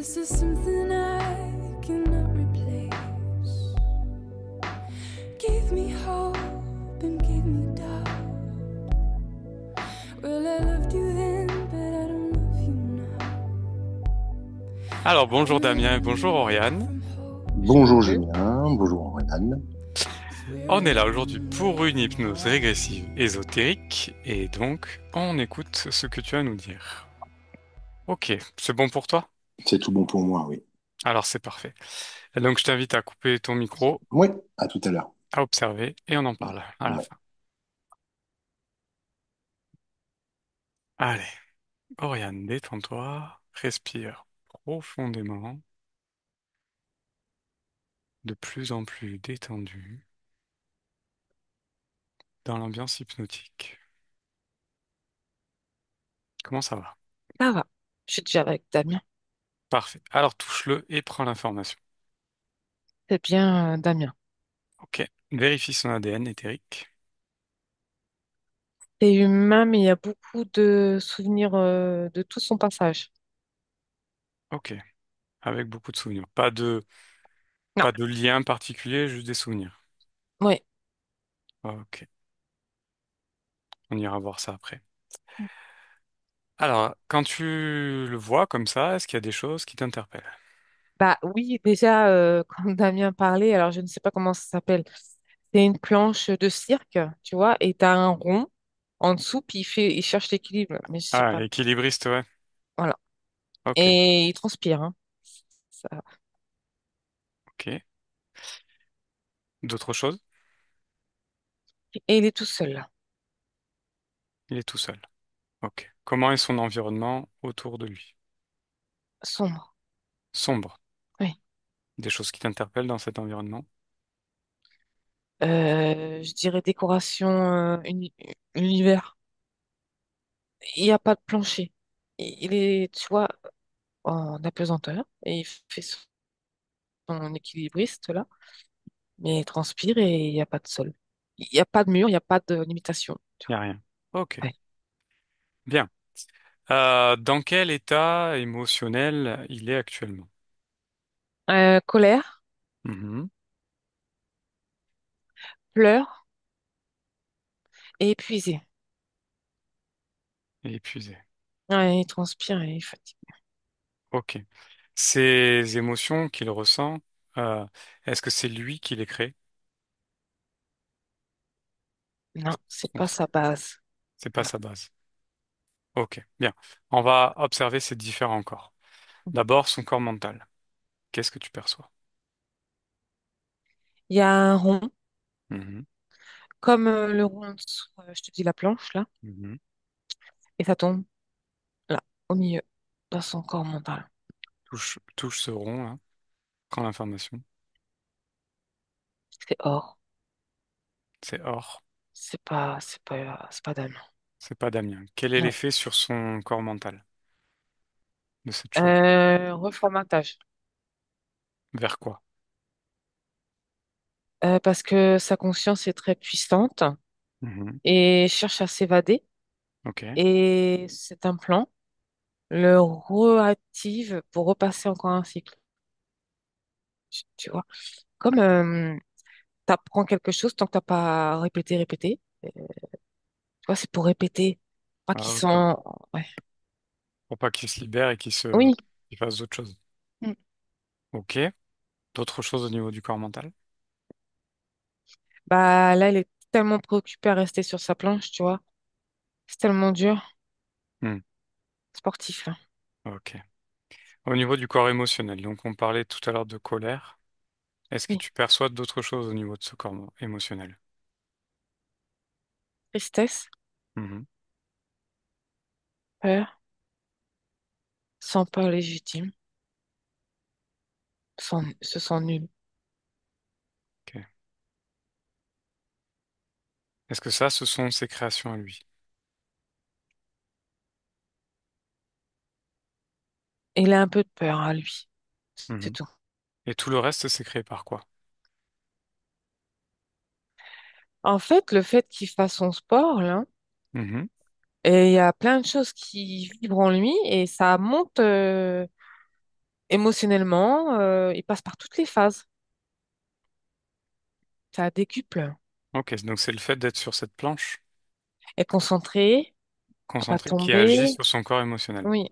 This is something I cannot replace. Gave me hope and gave me doubt. Well, I loved you then, but I don't love you now. Alors, bonjour And Damien et bonjour running Oriane. from hope Bonjour Julien, bonjour Ryan. On est là aujourd'hui pour une hypnose régressive ésotérique et donc on écoute ce que tu as à nous dire. Ok, c'est bon pour toi? C'est tout bon pour moi, oui. Alors c'est parfait. Et donc je t'invite à couper ton micro, Oui, à tout à l'heure. à observer et on en parle à la Ouais. fin. Allez, Oriane, détends-toi, respire profondément, de plus en plus détendu dans l'ambiance hypnotique. Comment ça va? Ça va. Je suis déjà avec Damien. Parfait. Alors touche-le et prends l'information. C'est bien, Damien. Ok, vérifie son ADN éthérique. C'est humain, mais il y a beaucoup de souvenirs de tout son passage. Ok, avec beaucoup de souvenirs. Non. Pas de lien particulier, juste des souvenirs. Oui. Ok, on ira voir ça après. Alors, quand tu le vois comme ça, est-ce qu'il y a des choses qui t'interpellent? Bah oui, déjà, quand Damien parlait, alors je ne sais pas comment ça s'appelle. C'est une planche de cirque, tu vois, et tu as un rond en dessous, puis il cherche l'équilibre, mais je sais Ah, pas. équilibriste, ouais. Voilà. Ok, Et il transpire, hein. Ça- ok. D'autres choses? Et il est tout seul, là. Il est tout seul. Ok. Comment est son environnement autour de lui? Sombre. Sombre. Oui. Des choses qui t'interpellent dans cet environnement? Je dirais décoration univers. Il n'y a pas de plancher. Il est, tu vois, en apesanteur et il fait son équilibriste là, mais il transpire et il n'y a pas de sol. Il n'y a pas de mur, il n'y a pas de limitation. Tu Il n'y a rien. Ok, vois. Ouais. bien. Dans quel état émotionnel il est actuellement? Colère, Mhm. pleurs et épuisé. Et épuisé. Ouais, il transpire et il fatigue. Ok. Ces émotions qu'il ressent, euh, est-ce que c'est lui qui les crée? Non, c'est Ou pas sa base. c'est pas Non. sa base. Ok, bien. On va observer ces différents corps. D'abord, son corps mental. Qu'est-ce que tu perçois? Il y a un rond, Mhm, comme le rond en dessous, je te dis la planche là, mhm. et ça tombe là, au milieu, dans son corps mental. Touche ce rond, là. Prends l'information. C'est or. C'est or. C'est pas d'âme. C'est pas Damien. Quel est Non. l'effet sur son corps mental de cette chose? Reformatage. Vers quoi? Parce que sa conscience est très puissante Mhm. et cherche à s'évader. Ok. Et c'est un plan, le réactive pour repasser encore un cycle. Tu vois, comme tu apprends quelque chose tant que tu n'as pas répété, répété. Tu vois, c'est pour répéter, pas Ah, qu'ils ok. sont. Ouais. Pour pas qu'il se libère et Oui. qu'il fasse d'autres choses. Mm. Ok. D'autres choses au niveau du corps mental? Bah là, il est tellement préoccupé à rester sur sa planche, tu vois. C'est tellement dur, Hmm, sportif, là. ok. Au niveau du corps émotionnel, donc on parlait tout à l'heure de colère. Est-ce que Oui. tu perçois d'autres choses au niveau de ce corps émotionnel? Tristesse, Mhm, peur, sans peur légitime, se sent nul. ok. Est-ce que ça, ce sont ses créations à lui? Et il a un peu de peur à lui, c'est Mhm. tout. Et tout le reste, c'est créé par quoi? En fait, le fait qu'il fasse son sport, là, Mhm, et il y a plein de choses qui vibrent en lui et ça monte. émotionnellement, il passe par toutes les phases. Ça décuple. Ok, donc c'est le fait d'être sur cette planche Est concentré, à pas concentrée qui agit tomber. sur son corps émotionnel. Oui.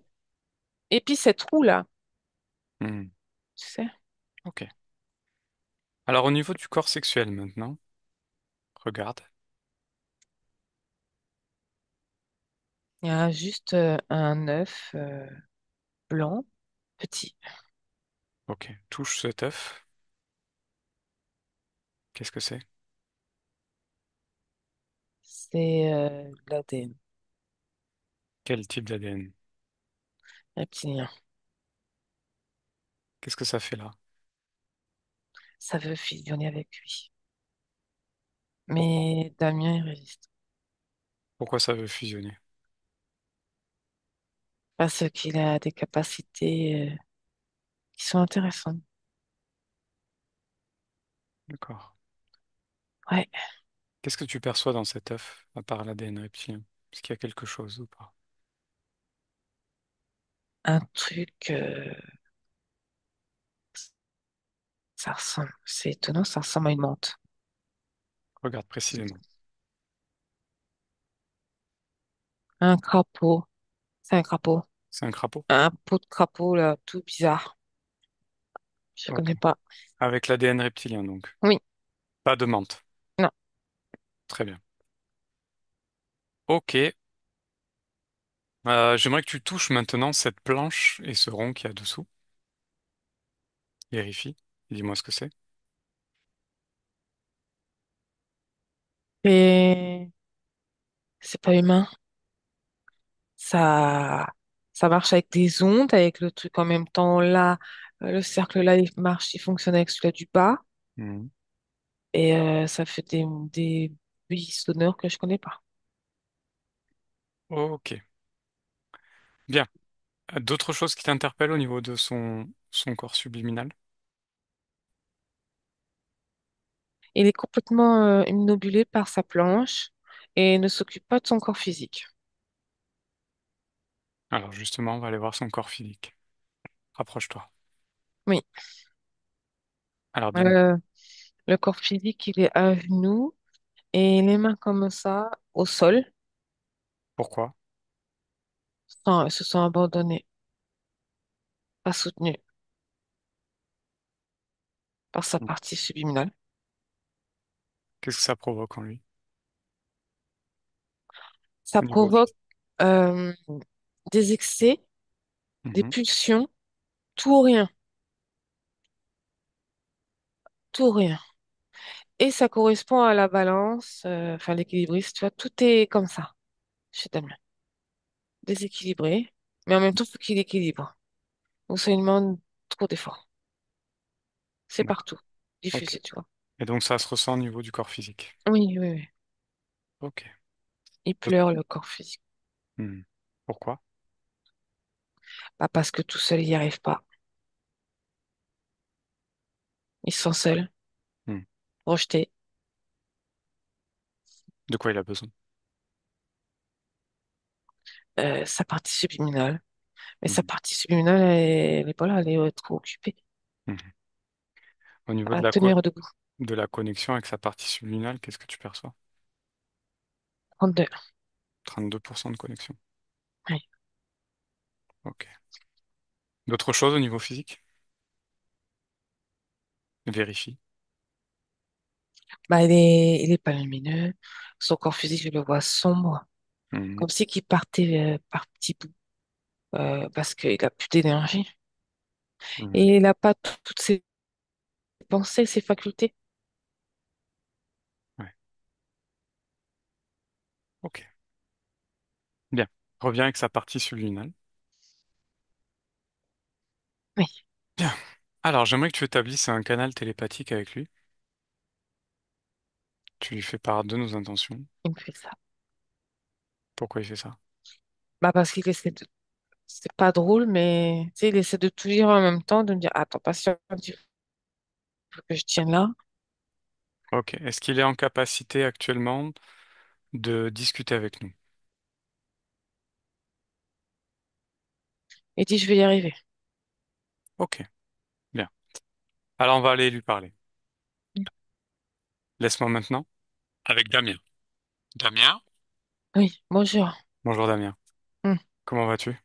Et puis cette roue-là, Hmm, tu sais, ok. Alors au niveau du corps sexuel maintenant, regarde. il y a juste un œuf blanc, petit. Ok, touche cet œuf. Qu'est-ce que c'est? C'est de l'ADN Quel type d'ADN? reptilien. Qu'est-ce que ça fait là? Ça veut fusionner avec lui. Pourquoi? Mais Damien, il résiste. Pourquoi ça veut fusionner? Parce qu'il a des capacités qui sont intéressantes. D'accord. Ouais, Qu'est-ce que tu perçois dans cet œuf, à part l'ADN reptilien? Est-ce qu'il y a quelque chose ou pas? un truc, ça ressemble, c'est étonnant, ça ressemble à une menthe. Regarde précisément. Un crapaud, c'est un crapaud. C'est un crapaud? Un pot de crapaud, là, tout bizarre. Je Ok. connais pas. Avec l'ADN reptilien donc. Oui, Pas de menthe. non. Très bien. Ok. J'aimerais que tu touches maintenant cette planche et ce rond qu'il y a dessous. Vérifie. Dis-moi ce que c'est. Et c'est pas humain. Ça, ça marche avec des ondes, avec le truc en même temps. Là, le cercle là, il marche, il fonctionne avec celui-là du bas. Mhm. Et ça fait des bruits sonores que je connais pas. Ok. Bien. D'autres choses qui t'interpellent au niveau de son corps subliminal? Il est complètement imnobulé par sa planche et ne s'occupe pas de son corps physique. Alors justement, on va aller voir son corps physique. Rapproche-toi. Oui. Alors dis-moi, Euh, le corps physique, il est à genoux et les mains comme ça au sol, pourquoi? se sont abandonnées, pas soutenues par sa Hmm. partie subliminale. Qu'est-ce que ça provoque en lui? Ça Au niveau provoque physique. euh, des excès, des Mhm. pulsions, tout ou rien, tout ou rien. Et ça correspond à la balance, enfin l'équilibriste, tu vois, tout est comme ça chez Damien. Déséquilibré, mais en même temps, il faut qu'il équilibre. Donc ça lui demande trop d'efforts. C'est D'accord. partout, Ok. diffusé, tu vois. Et donc ça se ressent au niveau du corps physique. Oui, oui, oui. Ok. Il D'autres- pleure le corps physique. Hmm. Pourquoi? Pas parce que tout seul, il n'y arrive pas. Il se sent seul, Hmm. rejeté. De quoi il a besoin? Sa partie subliminale. Mais sa Mhm. partie subliminale, elle est pas là, elle est trop occupée Mhm. Au niveau à tenir debout. de la connexion avec sa partie subliminale, qu'est-ce que tu perçois? 32. 32% de connexion. Oui. Ok. D'autres choses au niveau physique? Vérifie. Bah, il est pas lumineux. Son corps physique, je le vois sombre. Mhm. Comme si qu'il partait par petits bouts. Parce qu'il a plus d'énergie. Mhm. Et il n'a pas toutes ses pensées, ses facultés. Ouais. Ok. Bien. Reviens avec sa partie subliminale. Oui, Bien. Alors, j'aimerais que tu établisses un canal télépathique avec lui. Tu lui fais part de nos intentions. il me fait ça. Pourquoi il fait ça? Bah, parce qu'il essaie de. C'est pas drôle, mais tu sais, il essaie de tout dire en même temps, de me dire, attends, patiente, il faut que je tienne là. Ok. Est-ce qu'il est en capacité actuellement de discuter avec nous? Il dit, je vais y arriver. Ok, bien. Alors on va aller lui parler. Laisse-moi maintenant avec Damien. Damien? Oui, bonjour. Bonjour Damien. Hmm, Comment vas-tu?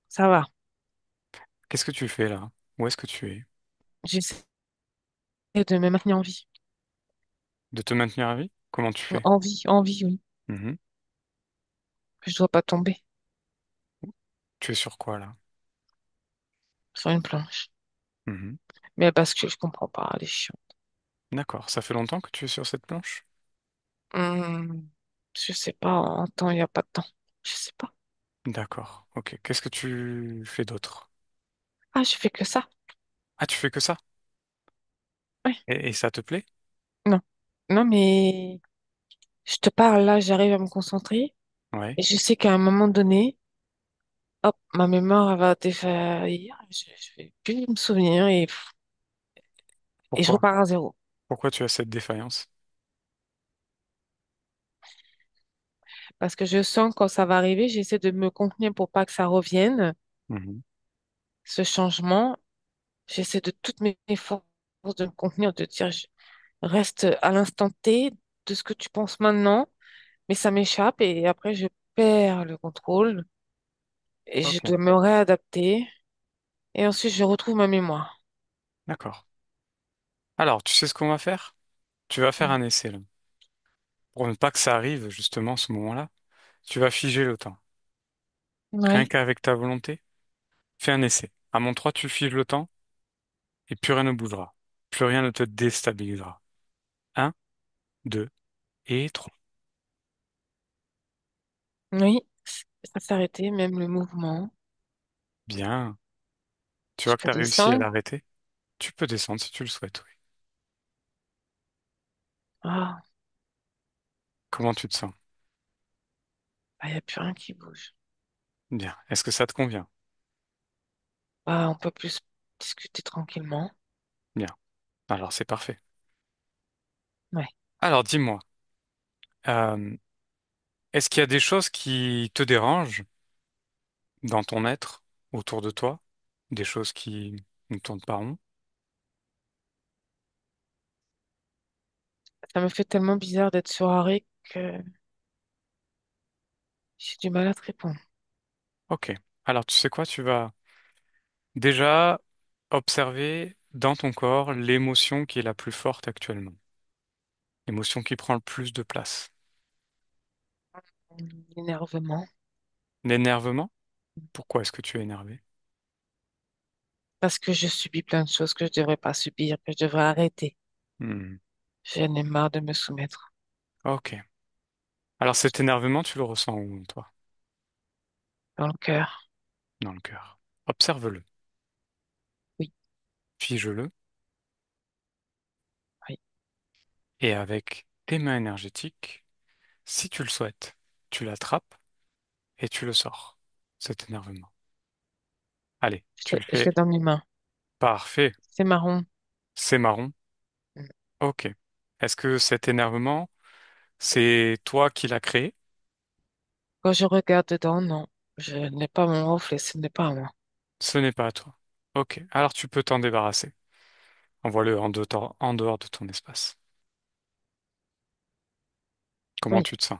ça va. Qu'est-ce que tu fais là? Où est-ce que tu es? J'essaie de me maintenir en vie. De te maintenir à vie? Comment tu fais? En vie, oui. Mhm. Je dois pas tomber Tu es sur quoi là? sur une planche. Mhm. Mais parce que je comprends pas, les chiens. D'accord. Ça fait longtemps que tu es sur cette planche? Hmm, je sais pas, en temps, il n'y a pas de temps. Je sais pas. D'accord. Ok. Qu'est-ce que tu fais d'autre? Ah, je fais que ça. Ah, tu fais que ça? Oui, Et ça te plaît? non. Non, mais je te parle là, j'arrive à me concentrer. Ouais. Et je sais qu'à un moment donné, hop, ma mémoire elle va défaillir. Je vais plus me souvenir et je Pourquoi? repars à zéro. Pourquoi tu as cette défaillance? Parce que je sens quand ça va arriver, j'essaie de me contenir pour pas que ça revienne, Mhm. ce changement. J'essaie de toutes mes forces de me contenir, de dire, reste à l'instant T de ce que tu penses maintenant, mais ça m'échappe et après je perds le contrôle et je Ok. dois me réadapter et ensuite je retrouve ma mémoire. D'accord. Alors, tu sais ce qu'on va faire? Tu vas faire un essai là. Pour ne pas que ça arrive justement ce moment-là, tu vas figer le temps. Rien Oui, qu'avec ta volonté, fais un essai. À mon 3, tu figes le temps et plus rien ne bougera. Plus rien ne te déstabilisera. Un, 2 et 3. oui, ça s'est arrêté, même le mouvement. Bien. Tu Je vois que tu peux as réussi à descendre. l'arrêter? Tu peux descendre si tu le souhaites, oui. Ah, Comment tu te sens? il n'y a plus rien qui bouge. Bien. Est-ce que ça te convient? Ah, on peut plus discuter tranquillement. Bien. Alors c'est parfait. Ouais. Alors dis-moi, euh, est-ce qu'il y a des choses qui te dérangent dans ton être, autour de toi? Des choses qui ne tournent pas rond? Ça me fait tellement bizarre d'être sur arrêt que j'ai du mal à te répondre. Ok. Alors tu sais quoi? Tu vas déjà observer dans ton corps l'émotion qui est la plus forte actuellement. L'émotion qui prend le plus de place. L'énervement. L'énervement? Pourquoi est-ce que tu es énervé? Parce que je subis plein de choses que je devrais pas subir, que je devrais arrêter. Hmm. J'en ai marre de me soumettre. Ok. Alors cet énervement, tu le ressens où, toi? Dans le cœur. Dans le cœur. Observe-le. Oui, Fige-le. oui. Et avec tes mains énergétiques, si tu le souhaites, tu l'attrapes et tu le sors. Cet énervement. Allez, tu le Je fais. l'ai dans mes mains. Parfait. C'est marron. C'est marron. Mm. Ok. Est-ce que cet énervement, c'est toi qui l'as créé? Quand je regarde dedans, non. Je n'ai pas mon reflet, ce n'est pas à moi. Ce n'est pas à toi. Ok. Alors tu peux t'en débarrasser. Envoie-le en dehors de ton espace. Comment Oui, tu te sens?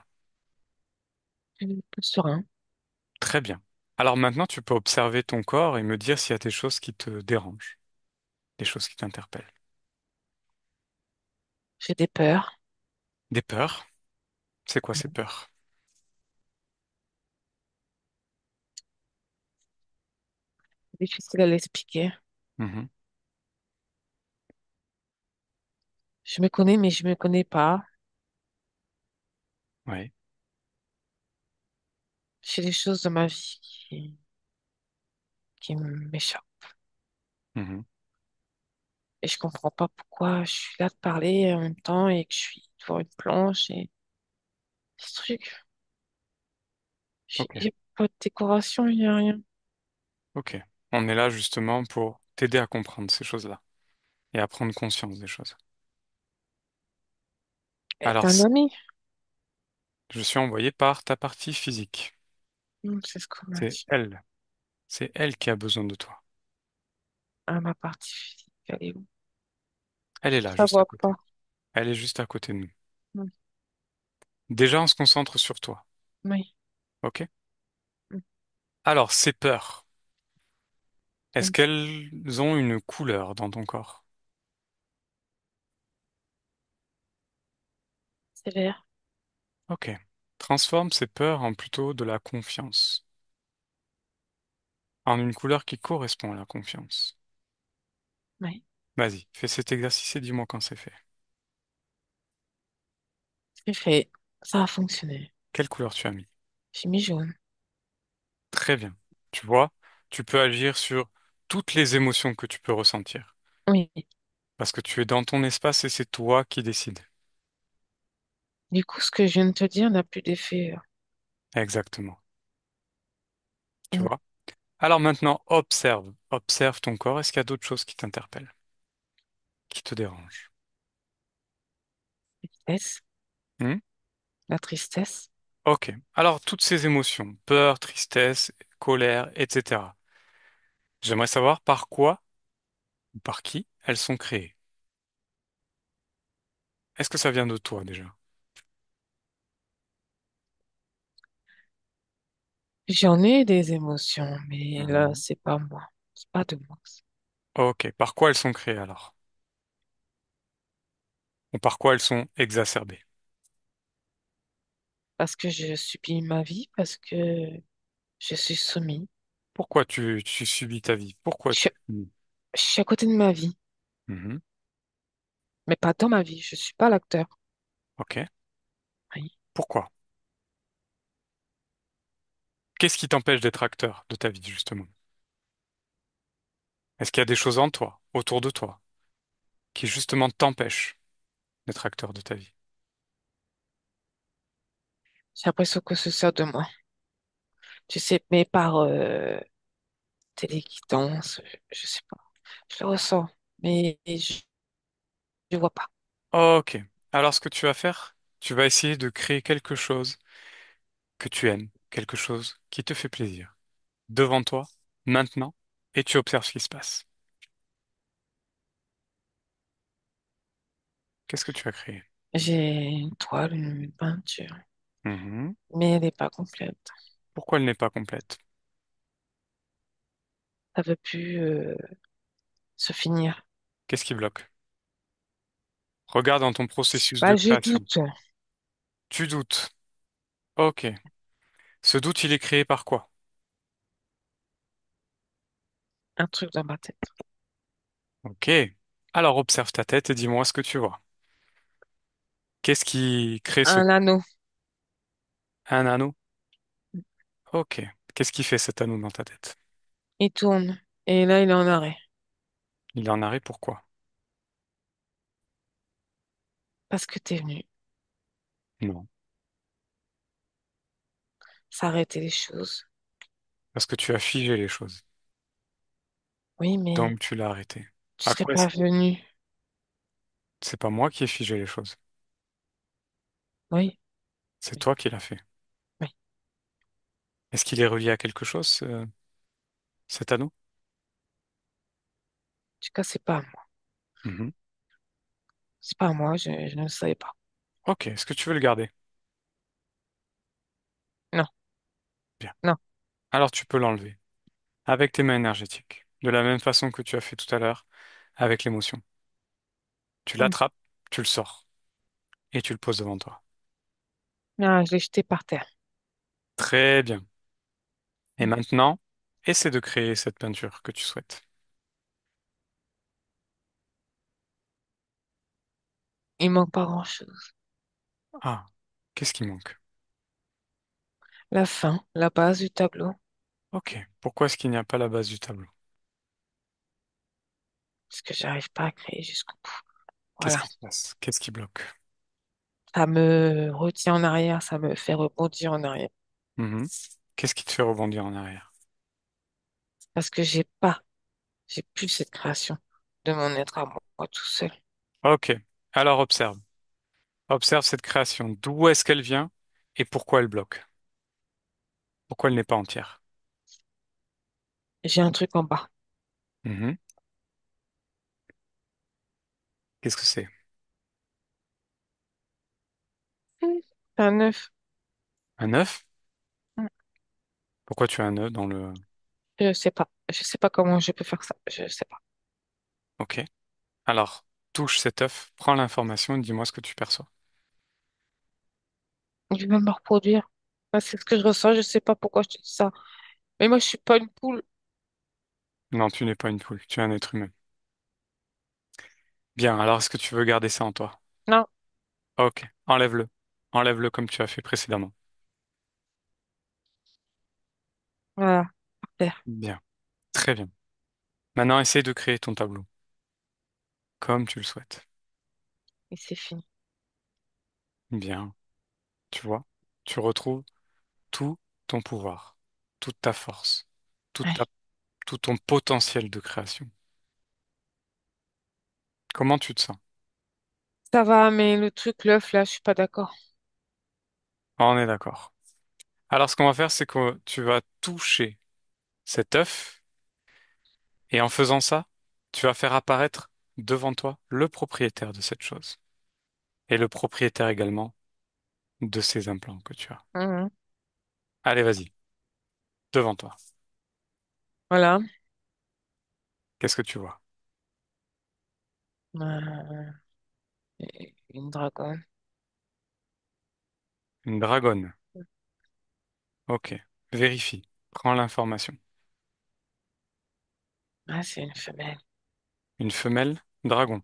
je suis plus serein. Très bien. Alors maintenant, tu peux observer ton corps et me dire s'il y a des choses qui te dérangent, des choses qui t'interpellent. J'ai des peurs. Des peurs? C'est quoi ces Mm. peurs? C'est difficile à l'expliquer. Mhm. Je me connais, mais je me connais pas. Ouais. J'ai des choses dans ma vie qui m'échappent. Mhm. Et je comprends pas pourquoi je suis là de parler en même temps et que je suis devant une planche et ce truc. Ok. J'ai pas de décoration, il n'y a rien. Ok. On est là justement pour t'aider à comprendre ces choses-là et à prendre conscience des choses. Et Alors, t'as un ami? je suis envoyé par ta partie physique. C'est ce qu'on m'a C'est dit. elle. C'est elle qui a besoin de toi. Ah, ma partie physique, elle est où? Elle est Je là, la juste à vois côté. pas. Elle est juste à côté de nous. Hmm. Déjà, on se concentre sur toi. Oui. Ok? Hmm. Alors, ces peurs, est-ce Oui. qu'elles ont une couleur dans ton corps? C'est vert. Ok. Transforme ces peurs en plutôt de la confiance, en une couleur qui correspond à la confiance. Oui. Vas-y, fais cet exercice et dis-moi quand c'est fait. C'est fait. Ça a fonctionné. Quelle couleur tu as mis? J'ai mis jaune. Très bien. Tu vois, tu peux agir sur toutes les émotions que tu peux ressentir, Oui. parce que tu es dans ton espace et c'est toi qui décides. Du coup, ce que je viens de te dire n'a plus d'effet. Exactement. Tu Hmm. vois? Alors maintenant, observe. Observe ton corps. Est-ce qu'il y a d'autres choses qui t'interpellent, qui te dérangent? Tristesse. Hmm. La tristesse. Ok. Alors, toutes ces émotions, peur, tristesse, colère, etc. J'aimerais savoir par quoi ou par qui elles sont créées. Est-ce que ça vient de toi déjà? J'en ai des émotions, mais là, Mhm. c'est pas moi. C'est pas de moi. Ok. Par quoi elles sont créées alors? Ou par quoi elles sont exacerbées? Parce que je subis ma vie, parce que je suis soumis. Pourquoi tu subis ta vie? Pourquoi Je, tu... subis. je suis à côté de ma vie, Mhm. mais pas dans ma vie. Je suis pas l'acteur. Ok. Oui. Pourquoi? Qu'est-ce qui t'empêche d'être acteur de ta vie, justement? Est-ce qu'il y a des choses en toi, autour de toi, qui justement t'empêchent d'être acteur de ta vie? J'ai l'impression que ce sort de moi. Tu sais, mais par téléguidance, je sais pas. Je le ressens, mais je vois pas. Ok. Alors, ce que tu vas faire, tu vas essayer de créer quelque chose que tu aimes, quelque chose qui te fait plaisir, devant toi, maintenant, et tu observes ce qui se passe. Qu'est-ce que tu as créé? J'ai une toile, une peinture, Mhm. mais elle n'est pas complète. Pourquoi elle n'est pas complète? Ça veut plus se finir. Qu'est-ce qui bloque? Regarde dans ton processus de Bah, je création. doute. Tu doutes. Ok. Ce doute, il est créé par quoi? Un truc dans ma tête. Ok. Alors observe ta tête et dis-moi ce que tu vois. Qu'est-ce qui crée ce... Un anneau. Un anneau? Ok. Qu'est-ce qui fait cet anneau dans ta tête? Il tourne. Et là, il est en arrêt. Il est en arrêt, pourquoi? Parce que t'es venu Non. s'arrêter les choses. Parce que tu as figé les choses. Oui, mais Donc tu l'as arrêté. tu À serais quoi pas est-ce... venu. C'est pas moi qui ai figé les choses. Oui, C'est oui, toi qui l'as fait. oui. Est-ce qu'il est relié à quelque chose, cet anneau? En tout cas, c'est pas à moi. Mhm. C'est pas à moi, je ne le savais pas. Ok. Est-ce que tu veux le garder? Non, Bien. non. Alors tu peux l'enlever avec tes mains énergétiques. De la même façon que tu as fait tout à l'heure avec l'émotion. Tu Hmm. l'attrapes, tu le sors et tu le poses devant toi. Ah, je l'ai jeté par terre. Très bien. Et Hmm. maintenant, essaie de créer cette peinture que tu souhaites. Il manque pas grand-chose. Ah, qu'est-ce qui manque? La fin, la base du tableau. Ok. Pourquoi est-ce qu'il n'y a pas la base du tableau? Parce que j'arrive pas à créer jusqu'au bout. Qu'est-ce Voilà. qui se passe? Qu'est-ce qui bloque? Ça me retient en arrière, ça me fait rebondir en arrière. Mhm. Qu'est-ce qui te fait rebondir en arrière? Parce que j'ai plus cette création de mon être à moi tout seul. Ok. Alors observe. Observe cette création. D'où est-ce qu'elle vient et pourquoi elle bloque? Pourquoi elle n'est pas entière? J'ai un truc en bas. Mhm. Qu'est-ce que c'est? Hmm, c'est un œuf. Un œuf? Hmm, Pourquoi tu as un œuf dans le... je sais pas. Je sais pas comment je peux faire ça. Je sais pas. Ok. Alors, touche cet œuf, prends l'information et dis-moi ce que tu perçois. Je vais me reproduire. Ah, c'est ce que je ressens. Je sais pas pourquoi je te dis ça. Mais moi, je suis pas une poule. Non, tu n'es pas une poule, tu es un être humain. Bien, alors est-ce que tu veux garder ça en toi? Non. Ok, enlève-le. Enlève-le comme tu as fait précédemment. Voilà. Par terre. Bien, très bien. Maintenant, essaye de créer ton tableau, comme tu le souhaites. Et c'est fini. Bien, tu vois, tu retrouves tout ton pouvoir, toute ta force, toute ta, Ouais. tout ton potentiel de création. Comment tu te sens? Ça va, mais le truc, l'œuf, là, je suis pas d'accord. On est d'accord. Alors, ce qu'on va faire, c'est que tu vas toucher cet œuf, et en faisant ça, tu vas faire apparaître devant toi le propriétaire de cette chose, et le propriétaire également de ces implants que tu as. Mhm. Allez, vas-y, devant toi. Voilà. Qu'est-ce que tu vois? Euh, une dragonne. Une dragonne. Ok. Vérifie. Prends l'information. Ah, c'est une femelle. Une femelle dragon.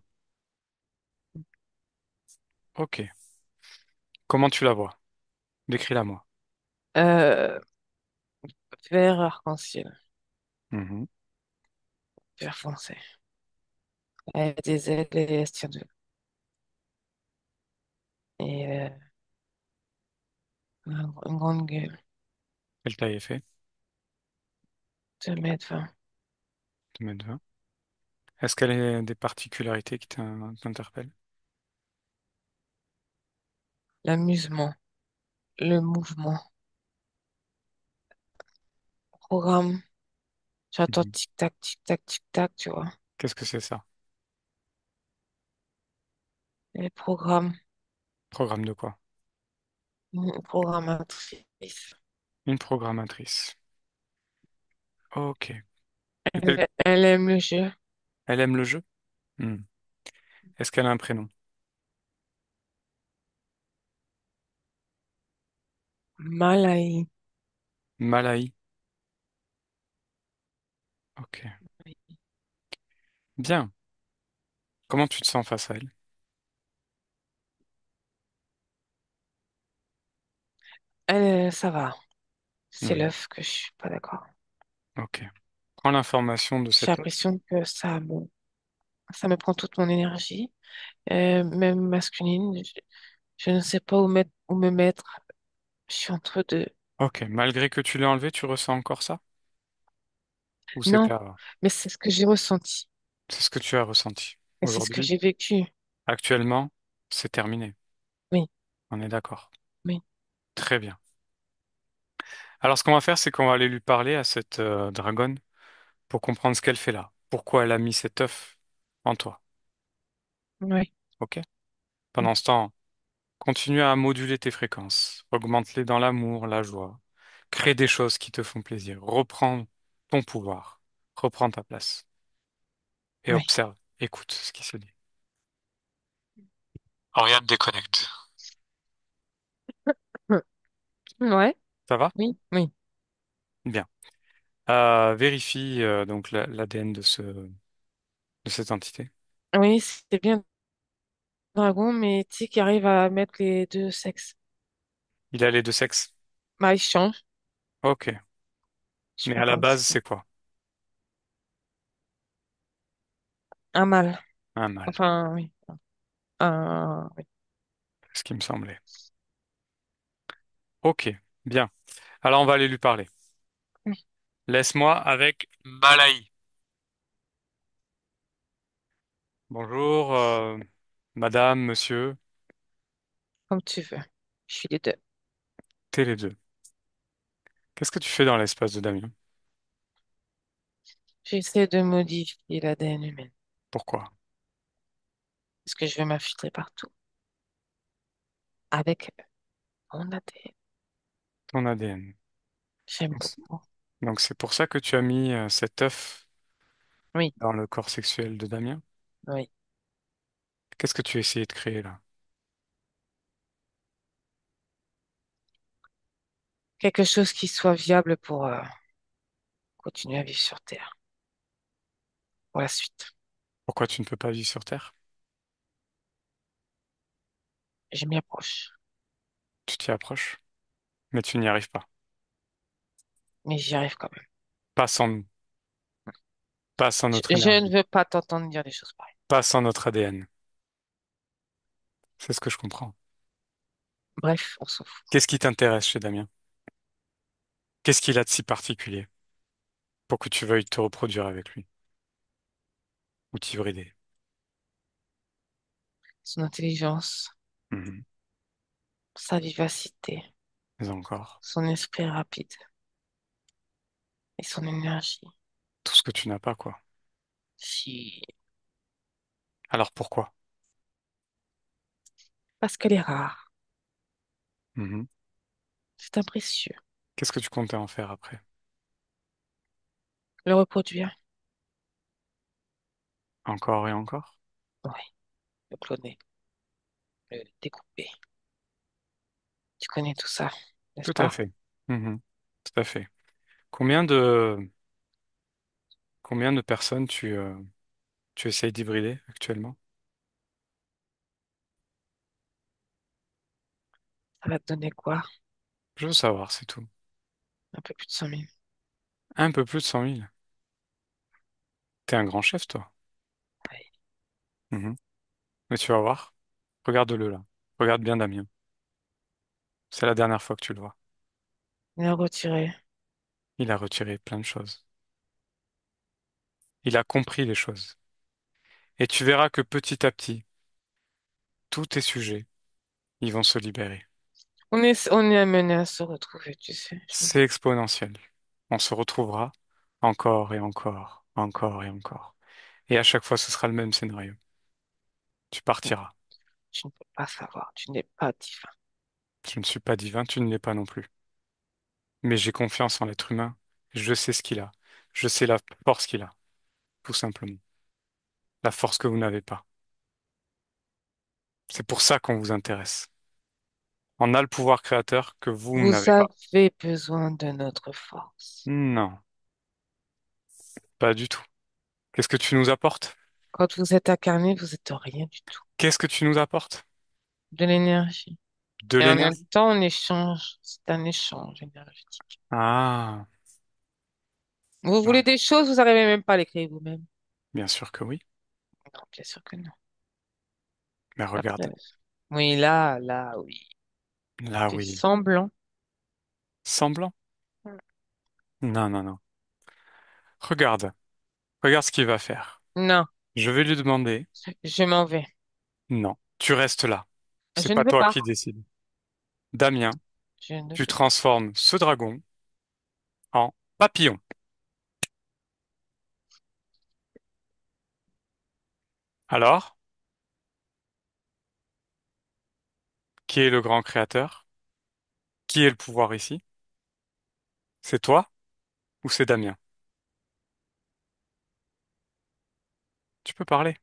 Ok. Comment tu la vois? Décris-la moi. Euh, vert arc-en-ciel. Mhm. Vert foncé. Elle a des ailes et elle se tient de... Et une grande gueule. Quelle taille est fait? 2 m 20. 2,20 m. Est-ce qu'elle a des particularités qui t'interpellent? L'amusement. Le mouvement. Programme. J'entends Mhm. tic-tac, tic-tac, tic-tac, tu vois. Qu'est-ce que c'est ça? Les programmes. Programme de quoi? Une programmatrice. Une programmatrice. Ok. Et Elle aime le jeu. elle aime le jeu? Hmm. Est-ce qu'elle a un prénom? Malaï. Malaï. Ok. Bien. Comment tu te sens face à elle? Elle, ça va. C'est Hmm. l'œuf que je suis pas d'accord. Ok. Prends l'information de J'ai cet œuf. l'impression que ça me prend toute mon énergie, même masculine. Je ne sais pas où me mettre. Je suis entre deux. Ok. Malgré que tu l'aies enlevé, tu ressens encore ça? Ou Non, c'était, mais c'est ce que j'ai ressenti. c'est ce que tu as ressenti. Et c'est ce que Aujourd'hui, j'ai vécu. actuellement, c'est terminé. Oui, On est d'accord. oui, Très bien. Alors, ce qu'on va faire, c'est qu'on va aller lui parler à cette dragonne pour comprendre ce qu'elle fait là. Pourquoi elle a mis cet œuf en toi. oui, Ok? oui, Pendant ce temps, continue à moduler tes fréquences. Augmente-les dans l'amour, la joie. Crée des choses qui te font plaisir. Reprends ton pouvoir. Reprends ta place. Et oui. observe. Écoute ce qui se dit. Regarde, déconnecte. Ouais, Ça va? oui, oui. Bien. Vérifie donc l'ADN de cette entité. Oui, c'est bien dragon, mais tu sais qui arrive à mettre les deux sexes. Il a les deux sexes? Bah, il change, Ok. je sais Mais pas à la comment base, c'est ça. c'est quoi? Un mâle. Un mâle. Enfin, oui. Oui. C'est ce qui me semblait. Ok. Bien. Alors, on va aller lui parler. Oui, Laisse-moi avec Malaï. Bonjour, madame, monsieur, comme tu veux. Je suis les deux. t'es les deux. Qu'est-ce que tu fais dans l'espace de Damien? J'essaie de modifier l'ADN humain. Pourquoi? Parce que je vais m'infiltrer partout avec mon ADN. ton ADN. J'aime Donc, c'est beaucoup. donc c'est pour ça que tu as mis cet œuf Oui, dans le corps sexuel de Damien. oui. Qu'est-ce que tu as essayé de créer là? Quelque chose qui soit viable pour continuer à vivre sur Terre pour la suite. Pourquoi tu ne peux pas vivre sur Terre? Je m'y approche, Tu t'y approches, mais tu n'y arrives pas. mais j'y arrive quand même. Pas sans nous, pas sans Je, notre je ne énergie, veux pas t'entendre dire des choses pareilles. pas sans notre ADN. C'est ce que je comprends. Bref, on s'en fout. Qu'est-ce qui t'intéresse chez Damien? Qu'est-ce qu'il a de si particulier pour que tu veuilles te reproduire avec lui ou t'hybrider? Son intelligence, Mhm. sa vivacité, Mais encore, son esprit rapide et son énergie. tout ce que tu n'as pas, quoi. Si... Alors pourquoi? Parce qu'elle est rare. Mhm. C'est un précieux. Qu'est-ce que tu comptais en faire après? Le reproduire, Encore et encore? oui. Le cloner, le découper. Tu connais tout ça, n'est-ce Tout à pas? fait. Mhm. Tout à fait. Combien de, combien de personnes tu essayes d'hybrider actuellement? Ça va te donner quoi? Je veux savoir, c'est tout. Un peu plus de 100 000. Un peu plus de 100 000. T'es un grand chef, toi. Oui. Mhm. Mais tu vas voir. Regarde-le là. Regarde bien Damien. C'est la dernière fois que tu le vois. Le retirer. Il a retiré plein de choses. Il a compris les choses. Et tu verras que petit à petit, tous tes sujets, ils vont se libérer. On est amené à se retrouver, tu sais. C'est exponentiel. On se retrouvera encore et encore, encore et encore. Et à chaque fois, ce sera le même scénario. Tu partiras. Tu ne peux pas savoir. Tu n'es pas divin. Je ne suis pas divin, tu ne l'es pas non plus. Mais j'ai confiance en l'être humain. Je sais ce qu'il a. Je sais la force qu'il a, tout simplement. La force que vous n'avez pas. C'est pour ça qu'on vous intéresse. On a le pouvoir créateur que vous Vous n'avez pas. avez besoin de notre force. Non, pas du tout. Qu'est-ce que tu nous apportes? Quand vous êtes incarné, vous êtes rien du tout. Qu'est-ce que tu nous apportes? De l'énergie. De Et en même l'énergie? temps, on échange. C'est un échange énergétique. Ah, Vous ah, voulez des choses, vous n'arrivez même pas à les créer vous-même. bien sûr que oui. Non, bien sûr que non. Mais regarde, Après, oui, là, oui. là Tu oui. semblant. Semblant? Non, non, non. Regarde, regarde ce qu'il va faire. Non, Je vais lui demander. je m'en vais. Non, tu restes là. C'est Je ne pas veux toi pas. qui décides. Damien, Je ne tu veux pas. transformes ce dragon en papillon. Alors, qui est le grand créateur? Qui est le pouvoir ici? C'est toi ou c'est Damien? Tu peux parler.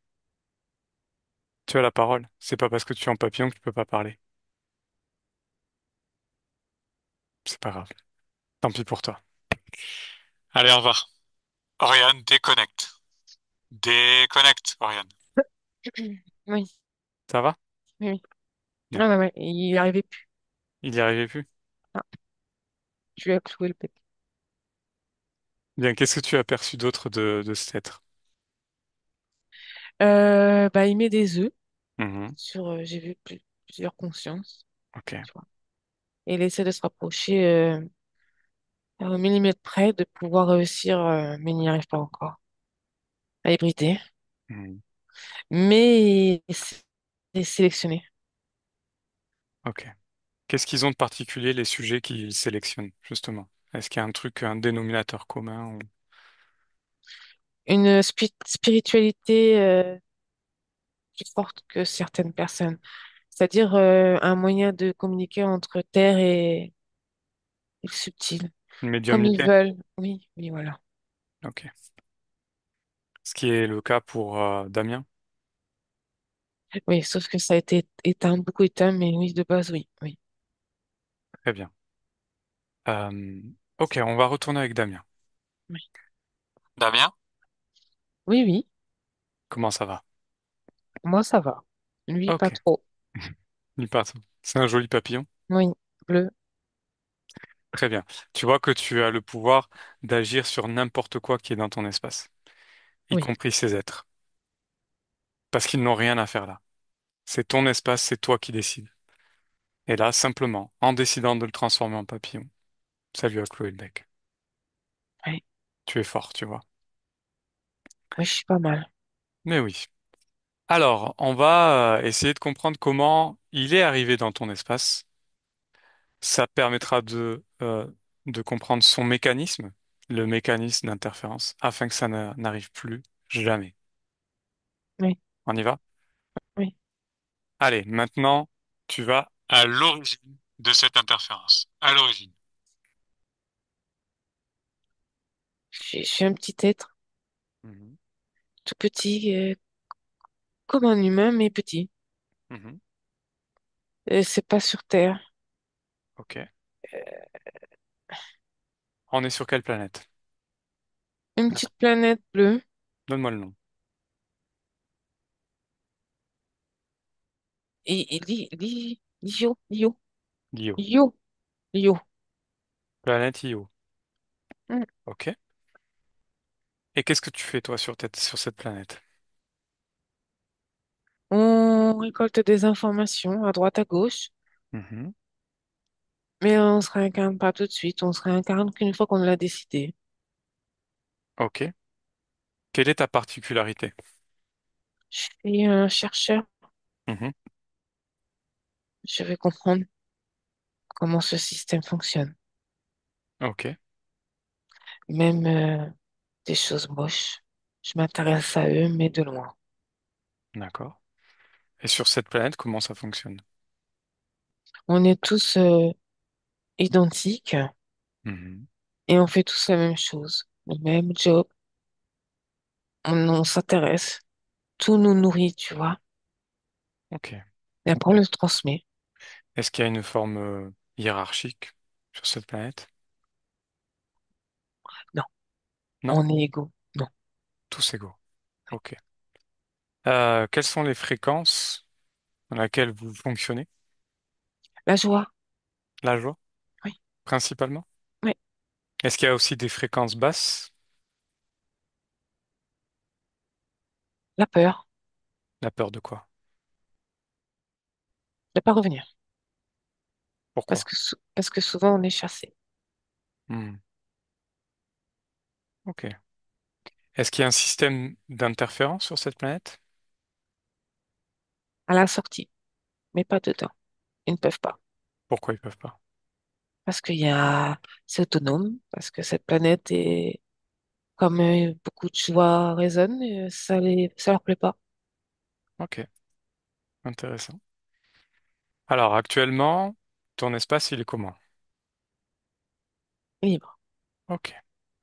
Tu as la parole. C'est pas parce que tu es en papillon que tu peux pas parler. C'est pas grave. Tant pis pour toi. Allez, au revoir. Oriane, déconnecte. Déconnecte, Oriane. Oui, Ça va? oui, oui. Bien. Ah, ouais, ouais. Il n'y arrivait plus. Il y arrivait plus. Ah, tu lui as cloué le bec. Bien, qu'est-ce que tu as perçu d'autre de cet être? Bah, il met des œufs Mhm. sur, j'ai vu plusieurs consciences, Ok. tu vois. Et il essaie de se rapprocher au millimètre près de pouvoir réussir, mais il n'y arrive pas encore à hybrider. Mhm. Mais c'est sélectionné. Ok. Qu'est-ce qu'ils ont de particulier, les sujets qu'ils sélectionnent, justement? Est-ce qu'il y a un truc, un dénominateur commun ou... Une spiritualité plus forte que certaines personnes. C'est-à-dire un moyen de communiquer entre terre et le subtil, Une comme ils médiumnité. veulent. Oui, oui, voilà. Ok. Ce qui est le cas pour Damien. Oui, sauf que ça a été éteint, beaucoup éteint, mais oui, de base, oui, oui, Très bien. Euh, ok, on va retourner avec Damien. oui, Damien? oui, oui. Comment ça va? Moi, ça va. Lui, pas Ok. trop. Il part. C'est un joli papillon. Oui, bleu, Très bien. Tu vois que tu as le pouvoir d'agir sur n'importe quoi qui est dans ton espace, y oui, compris ces êtres, parce qu'ils n'ont rien à faire là. C'est ton espace, c'est toi qui décides. Et là, simplement, en décidant de le transformer en papillon, ça lui a cloué le bec. oui, Tu es fort, tu vois. oui, je suis pas mal. Mais oui. Alors, on va essayer de comprendre comment il est arrivé dans ton espace. Ça permettra de comprendre son mécanisme, le mécanisme d'interférence, afin que ça n'arrive plus jamais. Oui, On y va? oui. Allez, maintenant, tu vas à l'origine de cette interférence. À l'origine. Je suis un petit être, Mhm, tout petit, comme un humain, mais petit. mhm. C'est pas sur Terre. Ok. On est sur quelle planète? Une petite planète bleue. Donne-moi le nom. Lio, Io. Lio, Lio. Planète Io. Hmm. Ok. Et qu'est-ce que tu fais, toi, sur cette planète? On récolte des informations à droite, à gauche, Mhm. mais on se réincarne pas tout de suite. On se réincarne qu'une fois qu'on l'a décidé. Ok. Quelle est ta particularité? Je suis un chercheur. Mhm. Je vais comprendre comment ce système fonctionne. Ok. Même des choses moches. Je m'intéresse à eux, mais de loin. D'accord. Et sur cette planète, comment ça fonctionne? On est tous identiques Mhm. et on fait tous la même chose, le même job. On s'intéresse. Tout nous nourrit, tu vois. Ok. Et après, on le transmet. Est-ce qu'il y a une forme hiérarchique sur cette planète? Non, Non? on est égaux. Non. Tous égaux. Ok. Quelles sont les fréquences dans lesquelles vous fonctionnez? La joie, La joie, oui, principalement? oui. Est-ce qu'il y a aussi des fréquences basses? La peur La peur de quoi? de pas revenir. Pourquoi? Parce que souvent, on est chassé Hmm. Ok. Est-ce qu'il y a un système d'interférence sur cette planète? à la sortie, mais pas dedans. Ils ne peuvent pas. Pourquoi ils peuvent pas? Parce c'est autonome, parce que cette planète est, comme beaucoup de joie résonnent, ça leur plaît pas. Ok, intéressant. Alors actuellement, ton espace, il est comment? Libre. Ok.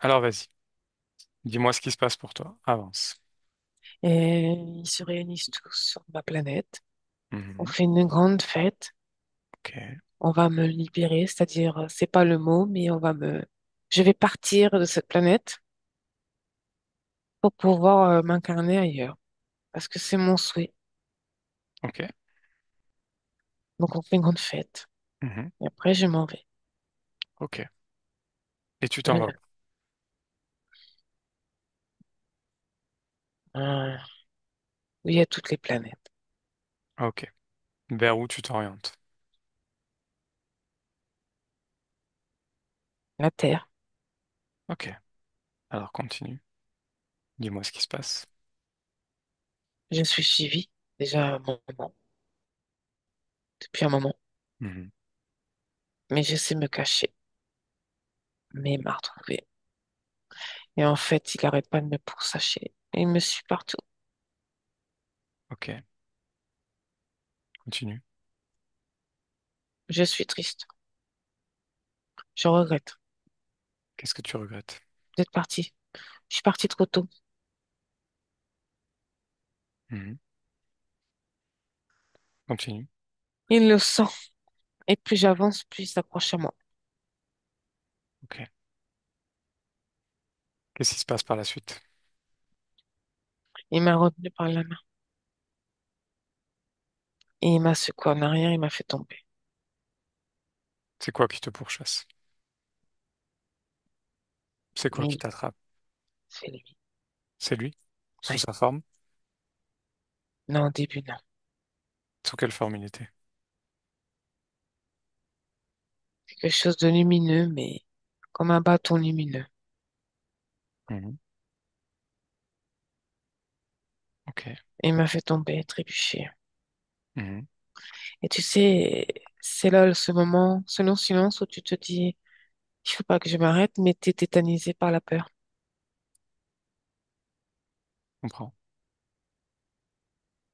Alors vas-y, dis-moi ce qui se passe pour toi. Avance. Et ils se réunissent tous sur ma planète. On Mhm. fait une grande fête. Ok, On va me libérer, c'est-à-dire, c'est pas le mot, mais je vais partir de cette planète pour pouvoir m'incarner ailleurs, parce que c'est mon souhait. ok. Donc, on fait une grande fête. Mhm. Et après, je m'en vais. Ok. Et tu t'en vas où? Euh, euh, où il y a toutes les planètes. Ok. Vers où tu t'orientes? La Terre, Ok. Alors continue. Dis-moi ce qui se passe. je suis suivie déjà depuis un moment, Mhm. mais je sais me cacher, mais il m'a retrouvée. Et en fait, il arrête pas de me pourchasser. Et il me suit partout. Ok. Continue. Je suis triste. Je regrette Qu'est-ce que tu regrettes? d'être partie. Je suis partie trop tôt. Mhm. Continue. Il le sent. Et plus j'avance, plus il s'accroche à moi. Ok. Qu'est-ce qui se passe par la suite? Il m'a retenu par la main. Et il m'a secoué en arrière, il m'a fait tomber. C'est quoi qui te pourchasse? C'est quoi qui Mais t'attrape? c'est lui. C'est lui? Sous Ouais. sa forme? Non, au début, non. Sous quelle forme il était? C'est quelque chose de lumineux, mais comme un bâton lumineux. Mhm. Ok. Et il m'a fait tomber, trébucher. Mhm. Et tu sais, c'est là ce moment, ce long silence où tu te dis, il faut pas que je m'arrête, mais t'es tétanisé par la peur. Comprends.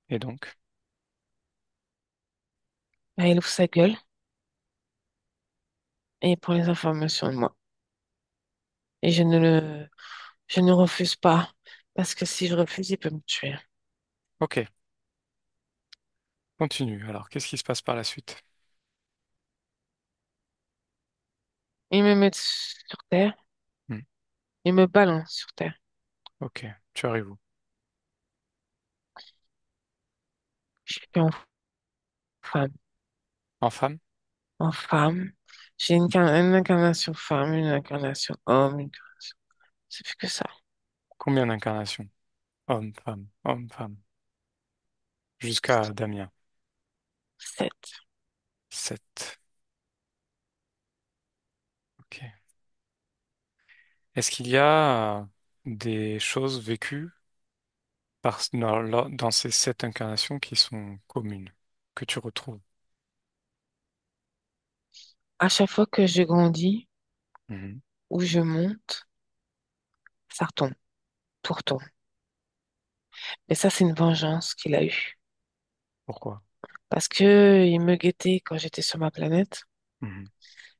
Et donc? Là, il ouvre sa gueule et il prend les informations de moi. Et je ne refuse pas. Parce que si je refuse, il peut me tuer. Ok. Continue. Alors, qu'est-ce qui se passe par la suite? Il me met sur terre. Hmm. Il me balance sur terre. Ok. Tu arrives où? Je suis en femme. En femme? En femme. J'ai une incarnation femme, une incarnation homme, c'est plus que ça. Combien d'incarnations? Homme, femme, homme, femme. Jusqu'à Damien. 7. 7. Ok. Est-ce qu'il y a des choses vécues dans ces 7 incarnations qui sont communes, que tu retrouves? À chaque fois que je grandis Mhm. ou je monte, ça retombe, tout retombe. Et ça, c'est une vengeance qu'il a eue. Pourquoi? Parce que il me guettait quand j'étais sur ma planète. Mhm.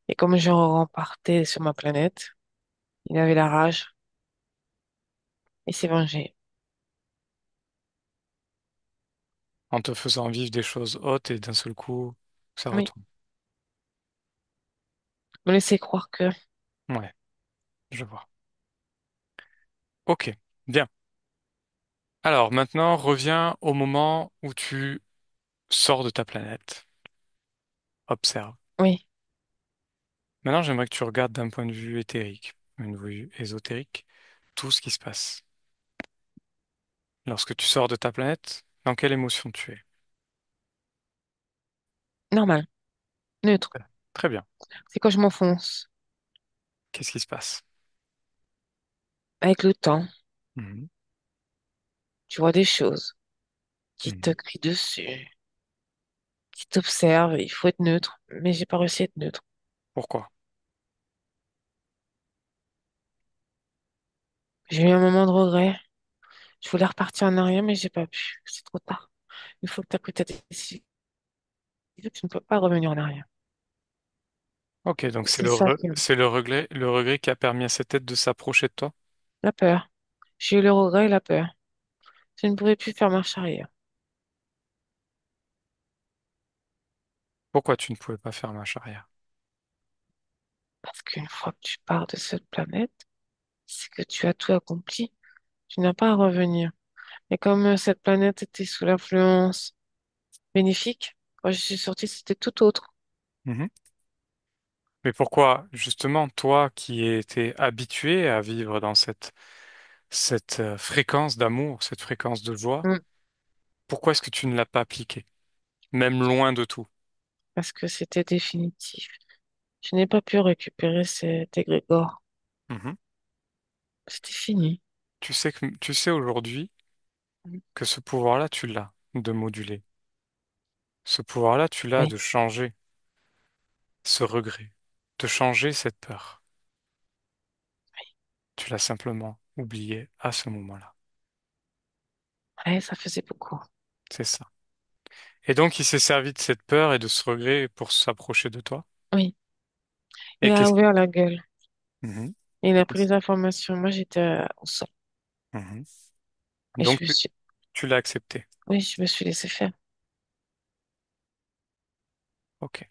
Et comme je repartais sur ma planète, il avait la rage et s'est vengé. En te faisant vivre des choses hautes et d'un seul coup, ça Oui, retombe. me laisser croire que, Ouais, je vois. Ok, bien. Alors maintenant, reviens au moment où tu sors de ta planète. Observe. oui, Maintenant, j'aimerais que tu regardes d'un point de vue éthérique, une vue ésotérique, tout ce qui se passe. Lorsque tu sors de ta planète, dans quelle émotion tu es? normal, neutre. Très bien. C'est quand je m'enfonce Qu'est-ce qui se passe? avec le temps, Mhm. tu vois des choses qui te Mhm. crient dessus, qui t'observent. Il faut être neutre, mais j'ai pas réussi à être neutre. Pourquoi? J'ai eu un moment de regret. Je voulais repartir en arrière, mais j'ai pas pu. C'est trop tard. Une fois que tu as pris ta décision, tu ne peux pas revenir en arrière. Ok, donc C'est ça qui me... c'est le regret qui a permis à cette tête de s'approcher de toi? La peur. J'ai eu le regret et la peur. Je ne pouvais plus faire marche arrière. Pourquoi tu ne pouvais pas faire marche arrière? Parce qu'une fois que tu pars de cette planète, c'est que tu as tout accompli. Tu n'as pas à revenir. Et comme cette planète était sous l'influence bénéfique, quand je suis sortie, c'était tout autre. Mhm. Mais pourquoi, justement, toi qui étais habitué à vivre dans cette fréquence d'amour, cette fréquence de joie, Mm. pourquoi est-ce que tu ne l'as pas appliquée, même loin de tout? Parce que c'était définitif. Je n'ai pas pu récupérer cet égrégore. Mhm. C'était fini. Tu sais aujourd'hui Mm. que ce pouvoir-là, tu l'as de moduler. Ce pouvoir-là, tu l'as Oui, de changer ce regret, de changer cette peur. Tu l'as simplement oublié à ce moment-là. ouais, ça faisait beaucoup. C'est ça. Et donc, il s'est servi de cette peur et de ce regret pour s'approcher de toi. Oui. Il Et a qu'est-ce qui... ouvert la gueule. Mhm. Et il Et a pris qu'est-ce- les informations. Moi, j'étais au sol. Mhm. Et Donc, tu l'as accepté. oui, je me suis laissé faire. Ok.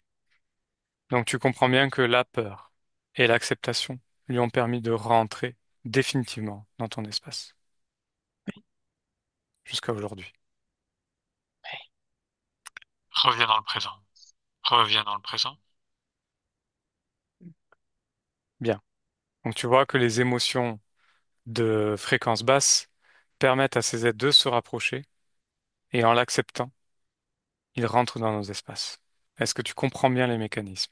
Donc, tu comprends bien que la peur et l'acceptation lui ont permis de rentrer définitivement dans ton espace jusqu'à aujourd'hui. Reviens dans le présent. Reviens dans le présent. Bien. Donc, tu vois que les émotions de fréquence basse permettent à ces êtres de se rapprocher et en l'acceptant, ils rentrent dans nos espaces. Est-ce que tu comprends bien les mécanismes?